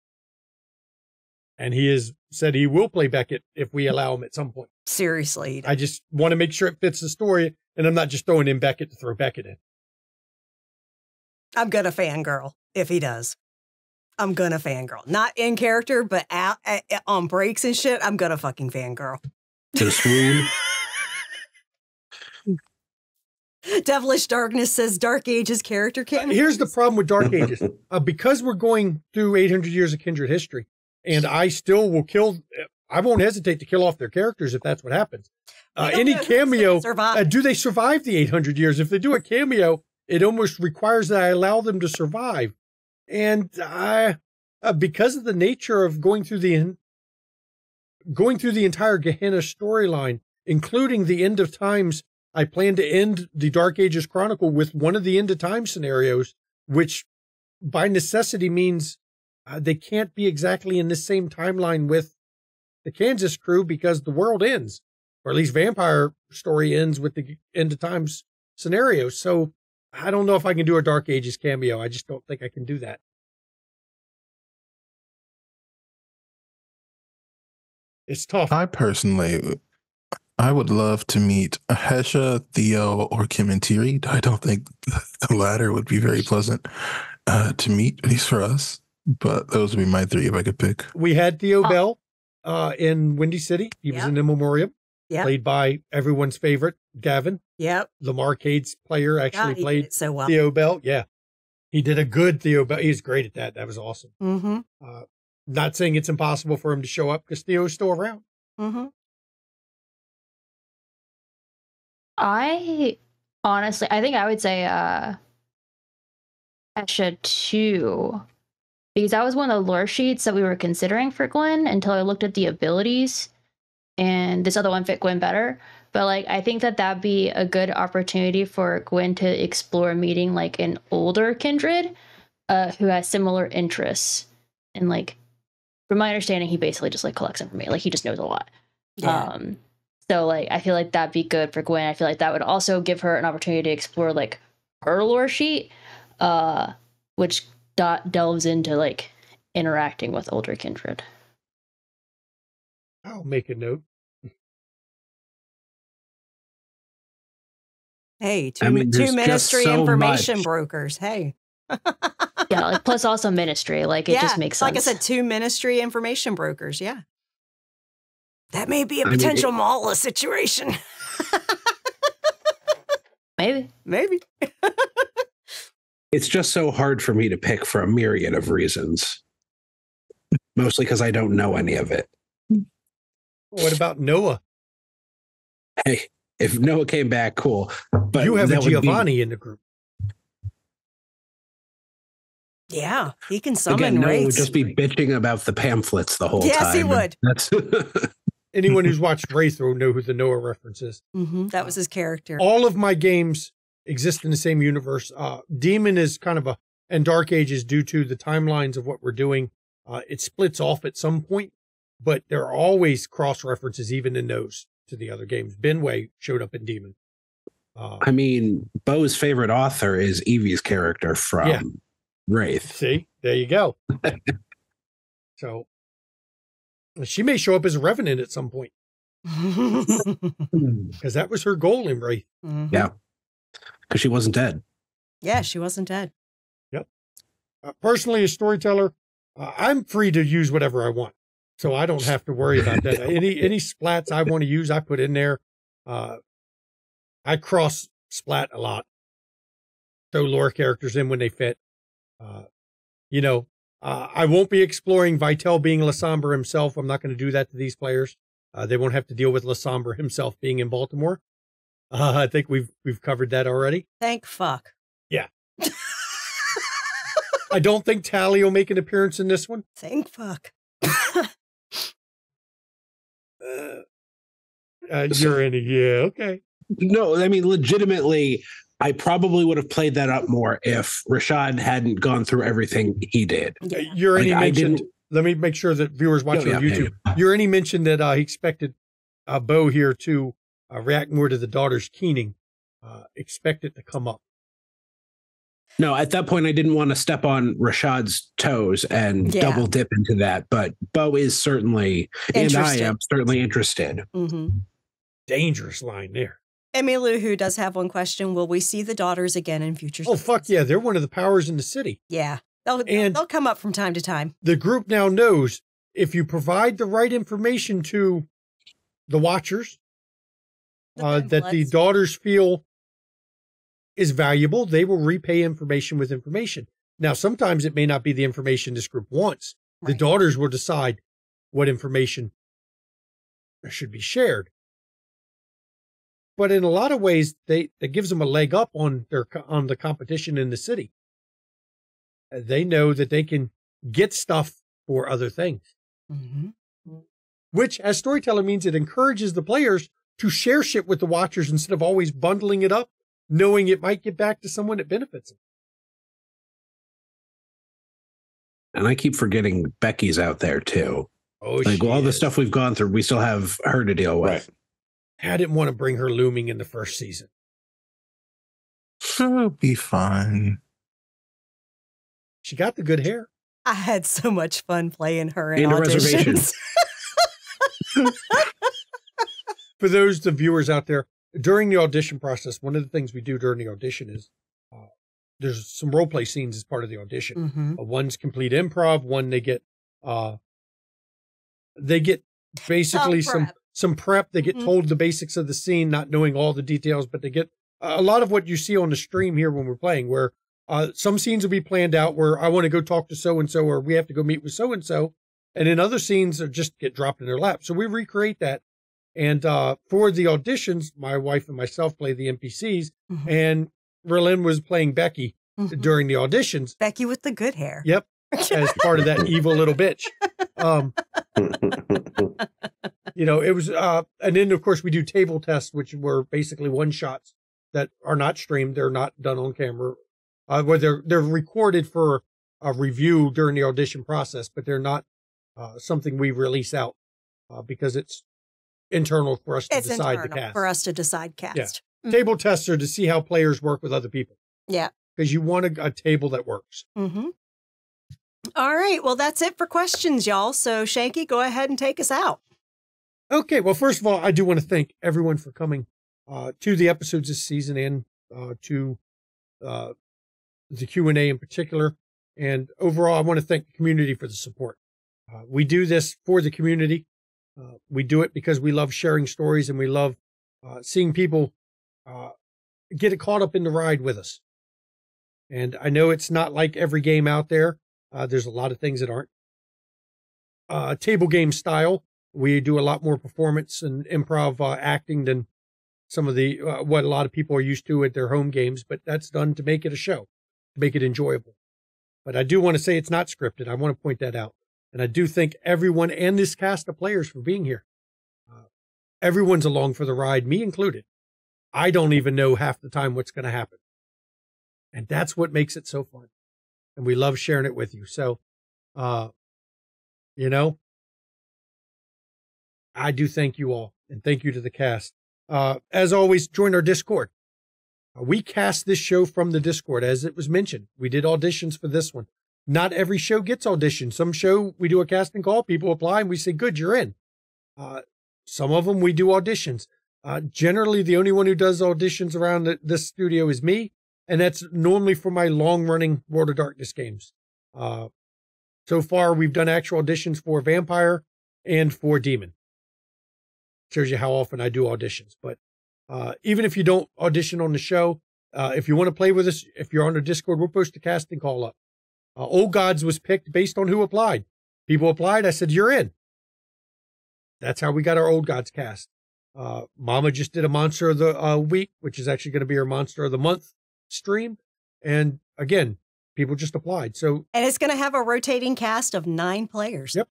And he has said he will play Beckett if we allow him at some point. Seriously. I just want to make sure it fits the story, and I'm not just throwing in Beckett to throw Beckett in. I'm gonna fangirl if he does. I'm gonna fangirl. Not in character, but on breaks and shit, I'm gonna fucking fangirl. To the swoon. Devilish Darkness says Dark Ages character can't. Here's the problem with Dark Ages. Because we're going through 800 years of Kindred history, and I still will I won't hesitate to kill off their characters if that's what happens. Any cameo, do they survive the 800 years? If they do a cameo, it almost requires that I allow them to survive. And because of the nature of going through the entire Gehenna storyline, including the End of Times, I plan to end the Dark Ages Chronicle with one of the End of Time scenarios, which by necessity means they can't be exactly in the same timeline with the Kansas crew because the world ends, or at least Vampire story ends with the End of Times scenario. So I don't know if I can do a Dark Ages cameo. I just don't think I can do that. It's tough. I would love to meet Hesha, Theo, or Kim and Tiri. I don't think the latter would be very pleasant to meet, at least for us. But those would be my three if I could pick. We had Theo Bell in Windy City. He was in the Memoriam, played by everyone's favorite, Gavin. Yep. Lamar Cade's player actually played so well. Theo Bell. Yeah. He did a good Theo Bell. He was great at that. That was awesome. Mm-hmm. Not saying it's impossible for him to show up because Theo's still around. Mm-hmm. I think I would say Hesha 2, because that was one of the lore sheets that we were considering for Gwen until I looked at the abilities, and this other one fit Gwen better. But like, I think that'd be a good opportunity for Gwen to explore meeting like an older kindred who has similar interests. And like, from my understanding, he basically just like collects information. Like he just knows a lot. Yeah. So like I feel like that'd be good for Gwen. I feel like that would also give her an opportunity to explore like her lore sheet, which delves into like interacting with older kindred. I'll make a note. Hey, two there's just ministry so information much. brokers. Hey. Yeah, like plus also ministry. Like it just makes sense. Like I said, 2 ministry information brokers. Yeah. That may be a potential Mala situation. Maybe. It's just so hard for me to pick for a myriad of reasons. Mostly because I don't know any of it. What about Noah? Hey, if Noah came back, cool. But you have a Giovanni in the group. Yeah, he can summon Again, Noah wraiths. would just be bitching about the pamphlets the whole time. Yes, he would. That's Anyone who's watched Wraith will know who the Noah reference is. Mm-hmm. That was his character. All of my games exist in the same universe. Demon is kind of and Dark Ages, due to the timelines of what we're doing, it splits off at some point, but there are always cross references, even in those, to the other games. Benway showed up in Demon. Bo's favorite author is Evie's character from Wraith. See, there you go. So she may show up as a Revenant at some point, because that was her goal in Wraith. Mm-hmm. Yeah, because she wasn't dead. Yeah, she wasn't dead. Yep. Personally, as storyteller, I'm free to use whatever I want, so I don't have to worry about that. Any splats I want to use, I put in there. I cross splat a lot, throw lore characters in when they fit. I won't be exploring Vitel being Lasombra himself. I'm not going to do that to these players. They won't have to deal with Lasombra himself being in Baltimore. I think we've covered that already. Thank fuck. Yeah. I don't think Tally will make an appearance in this one. Thank fuck. You're in it. Yeah, okay. No, legitimately, I probably would have played that up more if Rashad hadn't gone through everything he did. Yeah. Urani mentioned, let me make sure that viewers watching on YouTube, Urani mentioned that he expected Bo here to react more to the daughter's keening. Expect it to come up. No, at that point, I didn't want to step on Rashad's toes and double dip into that. But Bo is certainly, and I am certainly interested. Mm-hmm. Dangerous line there. Emilu, who does have one question, will we see the daughters again in future seasons? Oh, fuck yeah. They're one of the powers in the city. Yeah. They'll come up from time to time. The group now knows if you provide the right information to the Watchers, that the daughters feel is valuable, they will repay information with information. Now, sometimes it may not be the information this group wants. Right. The daughters will decide what information should be shared. But in a lot of ways, that gives them a leg up on the competition in the city. They know that they can get stuff for other things, which, as storyteller, means it encourages the players to share shit with the Watchers instead of always bundling it up, knowing it might get back to someone that benefits them. And I keep forgetting Becky's out there too. Oh, all the stuff we've gone through, we still have her to deal with. Right. I didn't want to bring her looming in the first season. She'll be fine. She got the good hair. I had so much fun playing her in auditions. For those the viewers out there, during the audition process, one of the things we do during the audition is there's some role play scenes as part of the audition. One's complete improv. One they get basically some prep. They get told the basics of the scene, not knowing all the details, but they get a lot of what you see on the stream here when we're playing, where some scenes will be planned out where I want to go talk to so-and-so, or we have to go meet with so-and-so. And then other scenes are just get dropped in their lap. So we recreate that. And for the auditions, my wife and myself play the NPCs, and Berlin was playing Becky during the auditions. Becky with the good hair. Yep. As part of that evil little bitch. It was, and then of course we do table tests, which were basically one shots that are not streamed. They're not done on camera, where they're recorded for a review during the audition process, but they're not something we release out because it's internal for us to It's decide the internal cast. for us to decide cast. Yeah. Table tests are to see how players work with other people. Yeah. Because you want a table that works. Mm-hmm. All right. Well, that's it for questions, y'all. So, Shanky, go ahead and take us out. Okay. Well, first of all, I do want to thank everyone for coming to the episodes this season and to the Q&A in particular. And overall, I want to thank the community for the support. We do this for the community. We do it because we love sharing stories and we love seeing people get caught up in the ride with us. And I know it's not like every game out there. There's a lot of things that aren't. Table game style, we do a lot more performance and improv acting than some of the what a lot of people are used to at their home games, but that's done to make it a show, to make it enjoyable. But I do want to say it's not scripted. I want to point that out. And I do thank everyone and this cast of players for being here. Everyone's along for the ride, me included. I don't even know half the time what's going to happen. And that's what makes it so fun. And we love sharing it with you. So, you know, I do thank you all and thank you to the cast. As always, join our Discord. We cast this show from the Discord, as it was mentioned. We did auditions for this one. Not every show gets auditions. Some show we do a casting call, people apply, and we say, good, you're in. Some of them we do auditions. Generally, the only one who does auditions around this studio is me, and that's normally for my long-running World of Darkness games. So far, we've done actual auditions for Vampire and for Demon. Shows you how often I do auditions. But even if you don't audition on the show, if you want to play with us, if you're on the Discord, we'll post a casting call up. Old Gods was picked based on who applied. People applied. I said, you're in. That's how we got our Old Gods cast. Mama just did a Monster of the Week, which is actually going to be our Monster of the Month stream. And again, people just applied. So, and it's going to have a rotating cast of 9 players. Yep.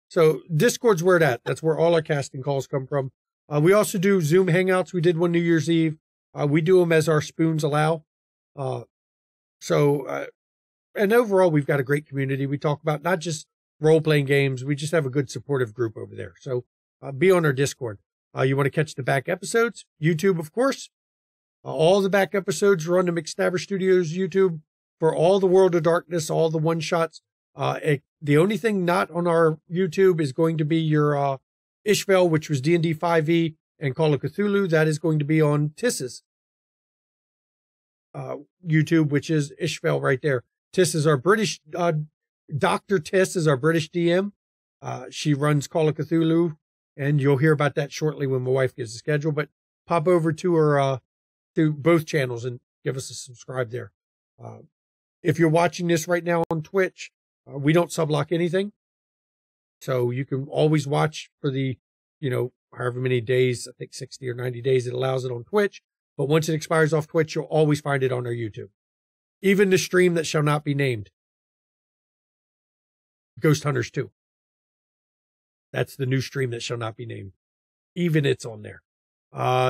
So Discord's where it's at. That's where all our casting calls come from. We also do Zoom Hangouts. We did one New Year's Eve. We do them as our spoons allow. And overall, we've got a great community. We talk about not just role-playing games. We just have a good supportive group over there. So be on our Discord. You want to catch the back episodes? YouTube, of course. All the back episodes are on the McStabber Studios YouTube for all the World of Darkness, all the one-shots. The only thing not on our YouTube is going to be your Ishvel, which was D&D 5e and Call of Cthulhu. That is going to be on Tiss's YouTube, which is Ishvel right there. Tiss is our British, Dr. Tiss is our British DM. She runs Call of Cthulhu, and you'll hear about that shortly when my wife gives the schedule. But pop over to her, to both channels and give us a subscribe there. If you're watching this right now on Twitch, we don't sublock anything. So you can always watch for the, however many days, I think 60 or 90 days it allows it on Twitch. But once it expires off Twitch, you'll always find it on our YouTube. Even the stream that shall not be named. Ghost Hunters 2. That's the new stream that shall not be named. Even it's on there.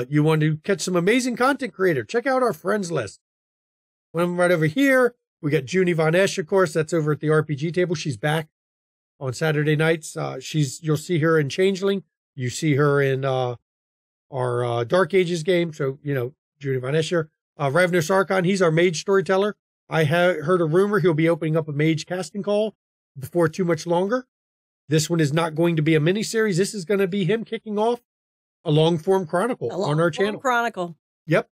You want to catch some amazing content creator. Check out our friends list. One of them right over here. We got Junie Von Esch, of course. That's over at the RPG table. She's back on Saturday nights. You'll see her in Changeling. You see her in our Dark Ages game. So, Junie Von Escher. Ravnos Archon, he's our mage storyteller. I have heard a rumor he'll be opening up a mage casting call before too much longer. This one is not going to be a miniseries. This is going to be him kicking off a long-form chronicle on our channel. Chronicle. Yep.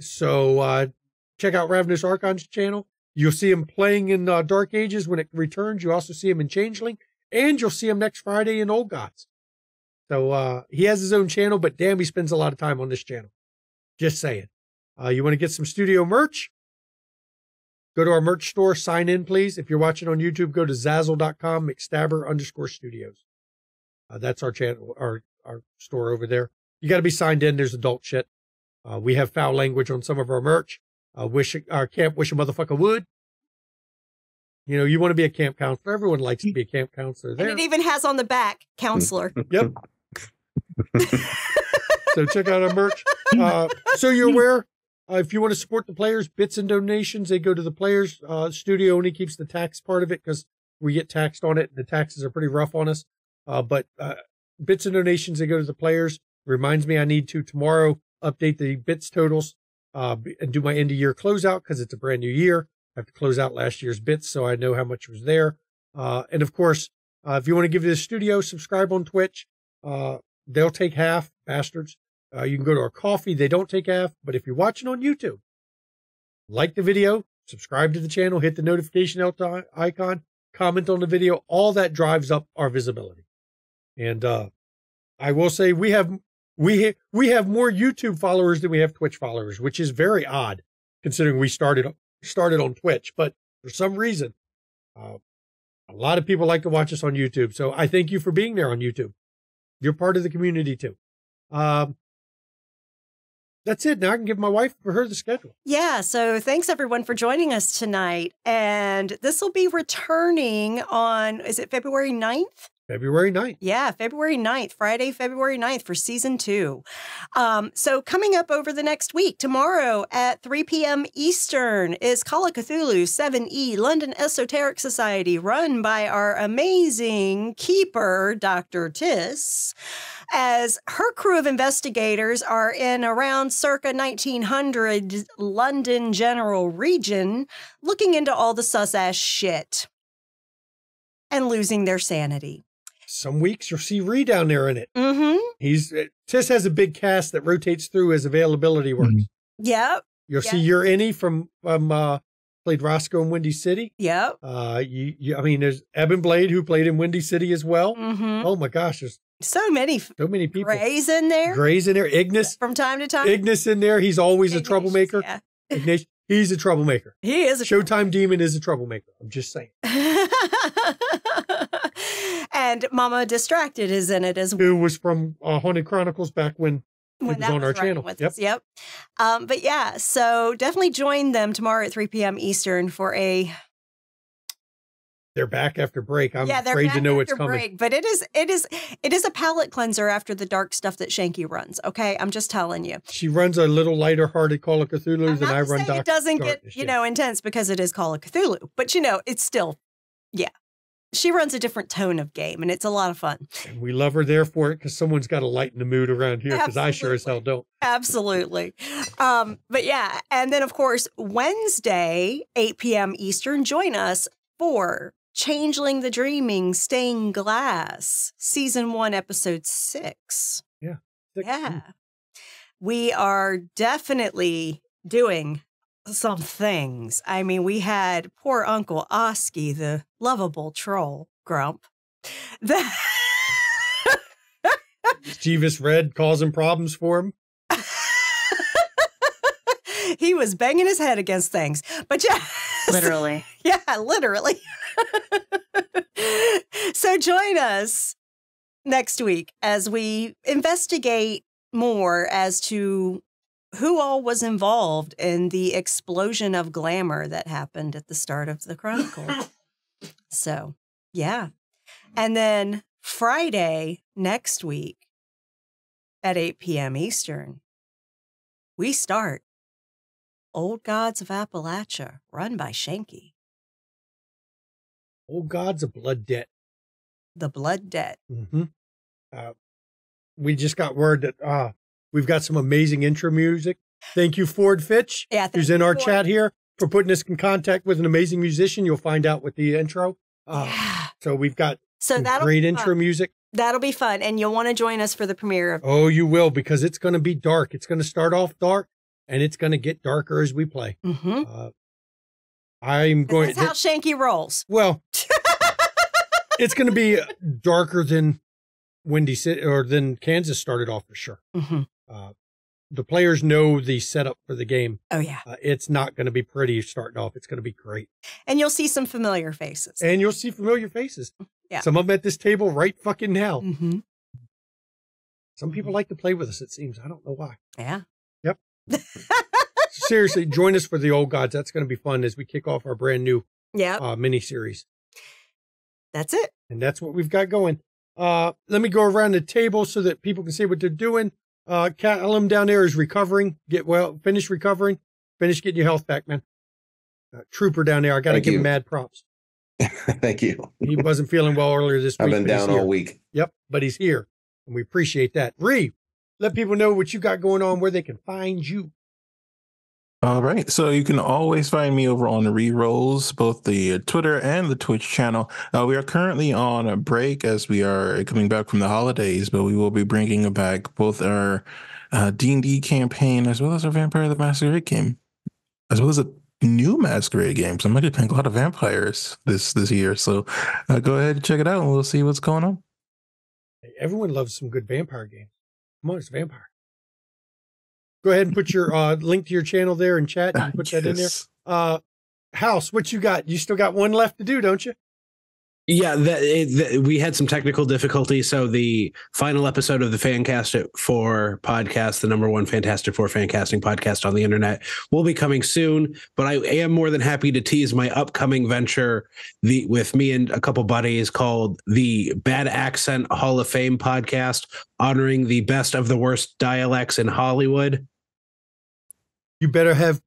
So check out Ravnos Archon's channel. You'll see him playing in Dark Ages when it returns. You also see him in Changeling, and you'll see him next Friday in Old Gods. So he has his own channel, but damn, he spends a lot of time on this channel. Just saying. You want to get some studio merch? Go to our merch store, sign in, please. If you're watching on YouTube, go to Zazzle.com, McStabber_Studios. That's our channel, our store over there. You got to be signed in. There's adult shit. We have foul language on some of our merch. Wish a motherfucker would. You want to be a camp counselor. Everyone likes to be a camp counselor there. And it even has on the back, counselor. Yep. So check out our merch. So you're aware, if you want to support the players, bits and donations, they go to the players. Studio only keeps the tax part of it because we get taxed on it. The taxes are pretty rough on us. But bits and donations that go to the players. Reminds me I need to tomorrow update the bits totals and do my end of year closeout because it's a brand new year. I have to close out last year's bits so I know how much was there. And of course, if you want to give to the studio, subscribe on Twitch. They'll take half, bastards. You can go to our KoFi. They don't take half. But if you're watching on YouTube, like the video, subscribe to the channel, hit the notification icon, comment on the video. All that drives up our visibility. And I will say we have more YouTube followers than we have Twitch followers, which is very odd considering we started on Twitch. But for some reason, a lot of people like to watch us on YouTube. So I thank you for being there on YouTube. You're part of the community too. That's it. Now I can give my wife for her the schedule. Yeah. So thanks everyone for joining us tonight. And this will be returning on, is it February 9th? February 9th. Yeah, February 9th, Friday, February 9th for season 2. So coming up over the next week, tomorrow at 3 p.m. Eastern is Call of Cthulhu 7E London Esoteric Society, run by our amazing keeper, Dr. Tiss, as her crew of investigators are in around circa 1900 London general region, looking into all the sus-ass shit and losing their sanity. Some weeks you'll see Ree down there in it. Mm-hmm. Tiss has a big cast that rotates through as availability works. Yep. You'll see your Annie from played Roscoe in Windy City. Yep. I mean, there's Eben Blade who played in Windy City as well. Mm-hmm. Oh my gosh, there's so many people. Gray's in there. Ignis From time to time. Ignis in there. He's always a troublemaker. Yeah. Ignis, he's a troublemaker. He is a Showtime Demon is a troublemaker. I'm just saying. And Mama Distracted is in it as well. Who was from Haunted Chronicles back when it was on our channel. Yep. But yeah, so definitely join them tomorrow at 3 p.m. Eastern for a... They're back after break. I'm they're afraid back to know after it's coming. Break, but it is a palate cleanser after the dark stuff that Shanky runs. Okay, I'm just telling you. She runs a little lighter hearted Call of Cthulhu than I run. It doesn't get intense because it is Call of Cthulhu, but it's still, yeah. She runs a different tone of game, and it's a lot of fun. And we love her there for it because someone's got to lighten the mood around here because I sure as hell don't. Absolutely. But yeah, and then of course Wednesday, 8 p.m. Eastern, join us for Changeling the Dreaming Stained Glass, Season 1, Episode 6. Yeah. Yeah. We are definitely doing some things. I mean, we had poor Uncle Oski, the lovable troll, Grump. Jeeves Red causing problems for him. He was banging his head against things. But yeah. Literally. Yeah, literally. So join us next week as we investigate more as to who all was involved in the explosion of glamour that happened at the start of the Chronicle. So, yeah. And then Friday next week at 8 p.m. Eastern, we start Old Gods of Appalachia, run by Shanky. Old Gods of Blood Debt. The Blood Debt. Mm-hmm. We just got word that we've got some amazing intro music. Thank you, Ford Fitch, who's in our chat here, for putting us in contact with an amazing musician. You'll find out with the intro. So we've got great intro music. That'll be fun. And you'll want to join us for the premiere. Oh, you will, because it's going to be dark. It's going to start off dark, and it's going to get darker as we play. Mm-hmm. That's how Shanky rolls. Well, it's going to be darker than Windy City or than Kansas started off for sure. Mm-hmm. The players know the setup for the game. Oh, yeah. It's not going to be pretty starting off. It's going to be great. And you'll see some familiar faces. Yeah. Some of them at this table right fucking now. Mm-hmm. Some people like to play with us, it seems. I don't know why. Yeah. Yep. Seriously, join us for the Old Gods. That's going to be fun as we kick off our brand new mini-series. That's it. And that's what we've got going. Let me go around the table so that people can see what they're doing. Callum down there is recovering. Finish recovering. Finish getting your health back, man. Trooper down there, I got to give him mad props. Thank you. He wasn't feeling well earlier this week. I've been down all week. Yep, but he's here. And we appreciate that. Ree, let people know what you got going on, where they can find you. All right. So you can always find me over on the Rerolls, both the Twitter and the Twitch channel. We are currently on a break as we are coming back from the holidays, but we will be bringing back both our D&D campaign as well as our Vampire the Masquerade game, as well as a new Masquerade game. So I'm going to be playing a lot of vampires this year. So go ahead and check it out and we'll see what's going on. Hey, everyone loves some good vampire games. Come on, it's vampire. Go ahead and put your link to your channel there in chat. You can put that in there. House, what you got? You still got one left to do, don't you? Yeah, we had some technical difficulty. So the final episode of the Fantastic Four podcast, the number one Fantastic Four fan casting podcast on the internet, will be coming soon. But I am more than happy to tease my upcoming venture with me and a couple buddies called the Bad Accent Hall of Fame podcast, honoring the best of the worst dialects in Hollywood. You better have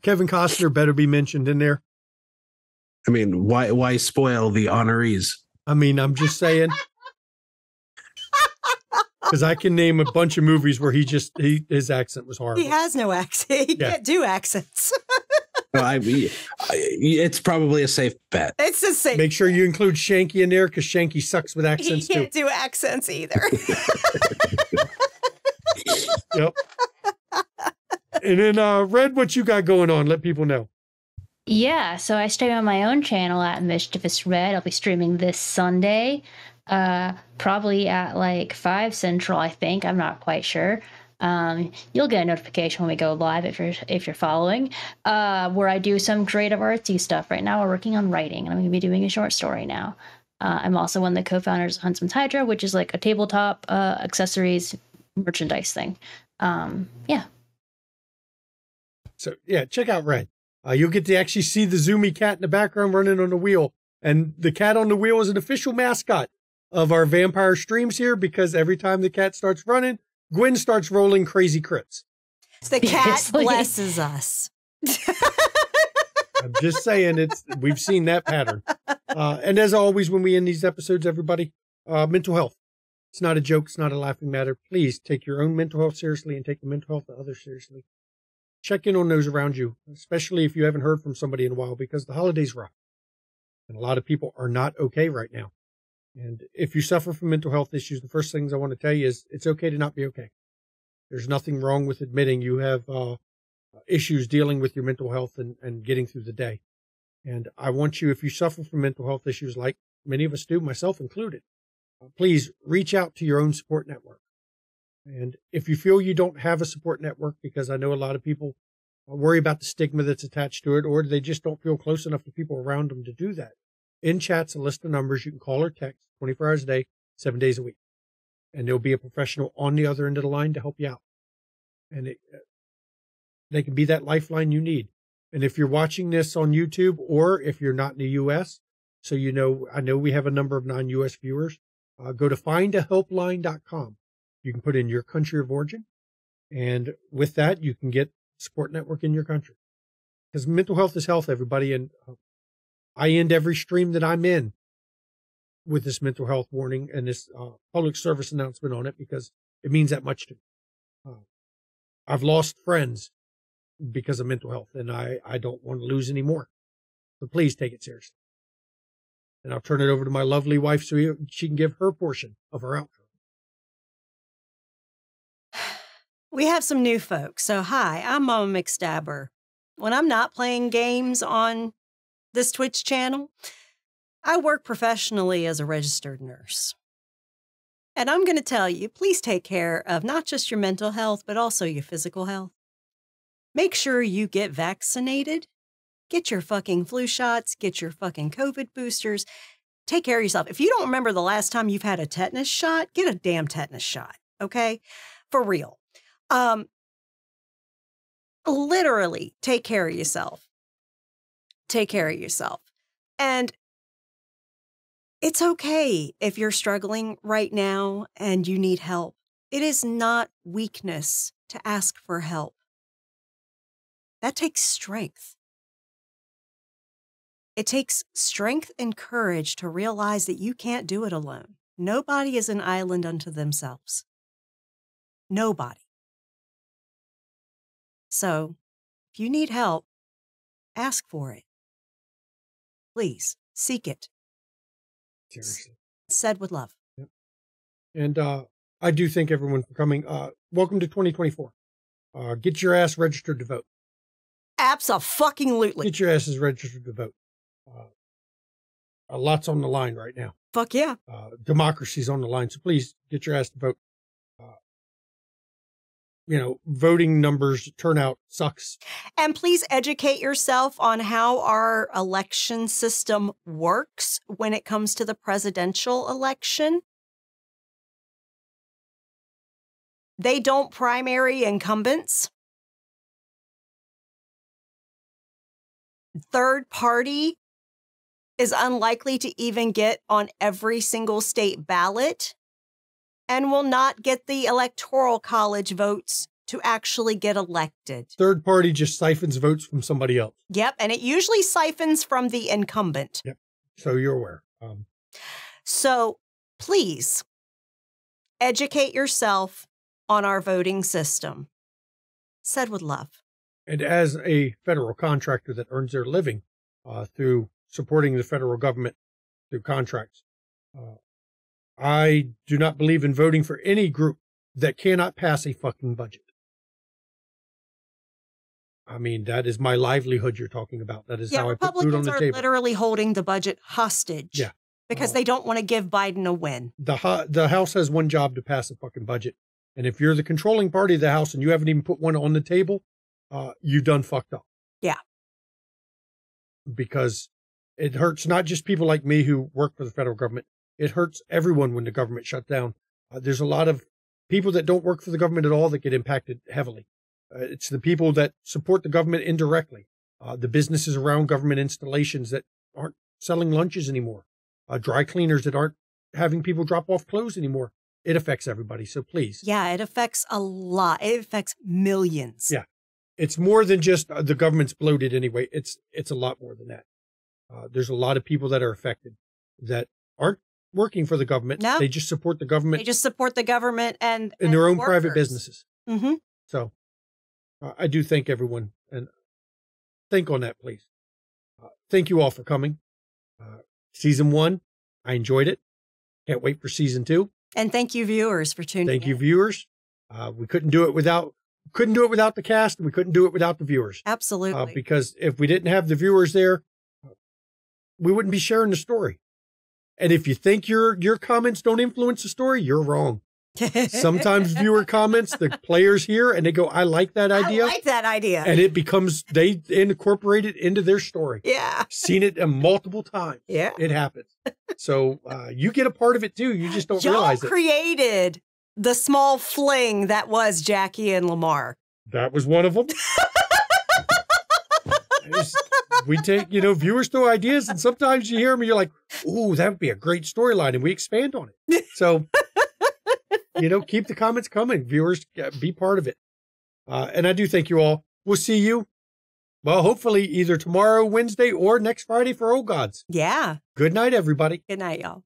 Kevin Costner better be mentioned in there. I mean, why spoil the honorees? I mean, I'm just saying. Because I can name a bunch of movies where his accent was horrible. He has no accent. He can't do accents. No, it's probably a safe bet. It's a safe. Make sure you include Shanky in there because Shanky sucks with accents too. He can't do accents either. Yep. And then, Red, what you got going on? Let people know. Yeah, so I stream on my own channel at Mischievous Red. I'll be streaming this Sunday, probably at like 5 Central, I think. I'm not quite sure. You'll get a notification when we go live if you're following. Where I do some creative artsy stuff. Right now, we're working on writing, and I'm going to be doing a short story now. I'm also one of the co-founders of Huntsman's Hydra, which is like a tabletop accessories merchandise thing. Yeah. So yeah, check out Red. You'll get to actually see the zoomy cat in the background running on the wheel. And the cat on the wheel is an official mascot of our vampire streams here because every time the cat starts running, Gwen starts rolling crazy crits. The cat blesses us. I'm just saying we've seen that pattern. And as always, when we end these episodes, everybody, mental health. It's not a joke. It's not a laughing matter. Please take your own mental health seriously and take the mental health of others seriously. Check in on those around you, especially if you haven't heard from somebody in a while, because the holiday's rough. And a lot of people are not okay right now. And if you suffer from mental health issues, the first things I want to tell you is it's okay to not be okay. There's nothing wrong with admitting you have issues dealing with your mental health and getting through the day. And I want you, if you suffer from mental health issues like many of us do, myself included, please reach out to your own support network. And if you feel you don't have a support network, because I know a lot of people worry about the stigma that's attached to it, or they just don't feel close enough to people around them to do that. In chat's a list of numbers you can call or text 24 hours a day, 7 days a week. And there'll be a professional on the other end of the line to help you out. And they can be that lifeline you need. And if you're watching this on YouTube, or if you're not in the U.S., so you know, I know we have a number of non-U.S. viewers, go to findahelpline.com. You can put in your country of origin. And with that, you can get support network in your country. Because mental health is health, everybody. And I end every stream that I'm in with this mental health warning and this public service announcement on it, because it means that much to me. I've lost friends because of mental health, and I don't want to lose any more. So please take it seriously. And I'll turn it over to my lovely wife so she can give her portion of her outro. We have some new folks. So hi, I'm Mama McStabber. When I'm not playing games on this Twitch channel, I work professionally as a registered nurse. And I'm going to tell you, please take care of not just your mental health, but also your physical health. Make sure you get vaccinated. Get your fucking flu shots. Get your fucking COVID boosters. Take care of yourself. If you don't remember the last time you've had a tetanus shot, get a damn tetanus shot, okay? For real. Literally, take care of yourself. Take care of yourself. And it's okay if you're struggling right now and you need help. It is not weakness to ask for help. That takes strength. It takes strength and courage to realize that you can't do it alone. Nobody is an island unto themselves. Nobody. So, if you need help, ask for it. Please, seek it. Seriously. Said with love. Yep. And I do thank everyone for coming. Welcome to 2024. Get your ass registered to vote. Abso-fucking-lutely. Get your asses registered to vote. A lot's on the line right now. Fuck yeah. Democracy's on the line, so please get your ass to vote. Voting numbers, turnout sucks. And please educate yourself on how our election system works when it comes to the presidential election. They don't primary incumbents. Third party is unlikely to even get on every single state ballot and will not get the electoral college votes to actually get elected. Third party just siphons votes from somebody else. Yep, and it usually siphons from the incumbent. Yep, so you're aware. So please educate yourself on our voting system. Said with love. And as a federal contractor that earns their living through supporting the federal government through contracts, I do not believe in voting for any group that cannot pass a fucking budget. I mean, that is my livelihood you're talking about. That is how I put food on the table. Republicans are literally holding the budget hostage. Yeah. Because they don't want to give Biden a win. The House has one job to pass a fucking budget. And if you're the controlling party of the House and you haven't even put one on the table, you done fucked up. Yeah. Because it hurts not just people like me who work for the federal government. It hurts everyone when the government shut down. There's a lot of people that don't work for the government at all that get impacted heavily. It's the people that support the government indirectly. The businesses around government installations that aren't selling lunches anymore. Dry cleaners that aren't having people drop off clothes anymore. It affects everybody. So please. Yeah, it affects a lot. It affects millions. Yeah. It's more than just the government's bloated anyway. It's a lot more than that. There's a lot of people that are affected that aren't working for the government. No. They just support the government. They just support the government and their own workers. private businesses. Mm-hmm. So I do thank everyone and think on that, please. Thank you all for coming. Season 1, I enjoyed it. Can't wait for season 2. And thank you, viewers, for tuning in. Thank you, viewers. We couldn't do it without the cast, and we couldn't do it without the viewers. Absolutely. Because if we didn't have the viewers there, we wouldn't be sharing the story. And if you think your comments don't influence the story, you're wrong. Sometimes viewer comments, the players hear and they go, I like that idea. I like that idea. And it becomes, they incorporate it into their story. Yeah. Seen it multiple times. Yeah. It happens. So you get a part of it too. You just don't realize it. Y'all created the small fling that was Jackie and Lamar. That was one of them. We take, viewers throw ideas and sometimes you hear them and you're like, ooh, that would be a great storyline. And we expand on it. So, keep the comments coming. Viewers, be part of it. And I do thank you all. We'll see you, well, hopefully either tomorrow, Wednesday, or next Friday for Old Gods. Yeah. Good night, everybody. Good night, y'all.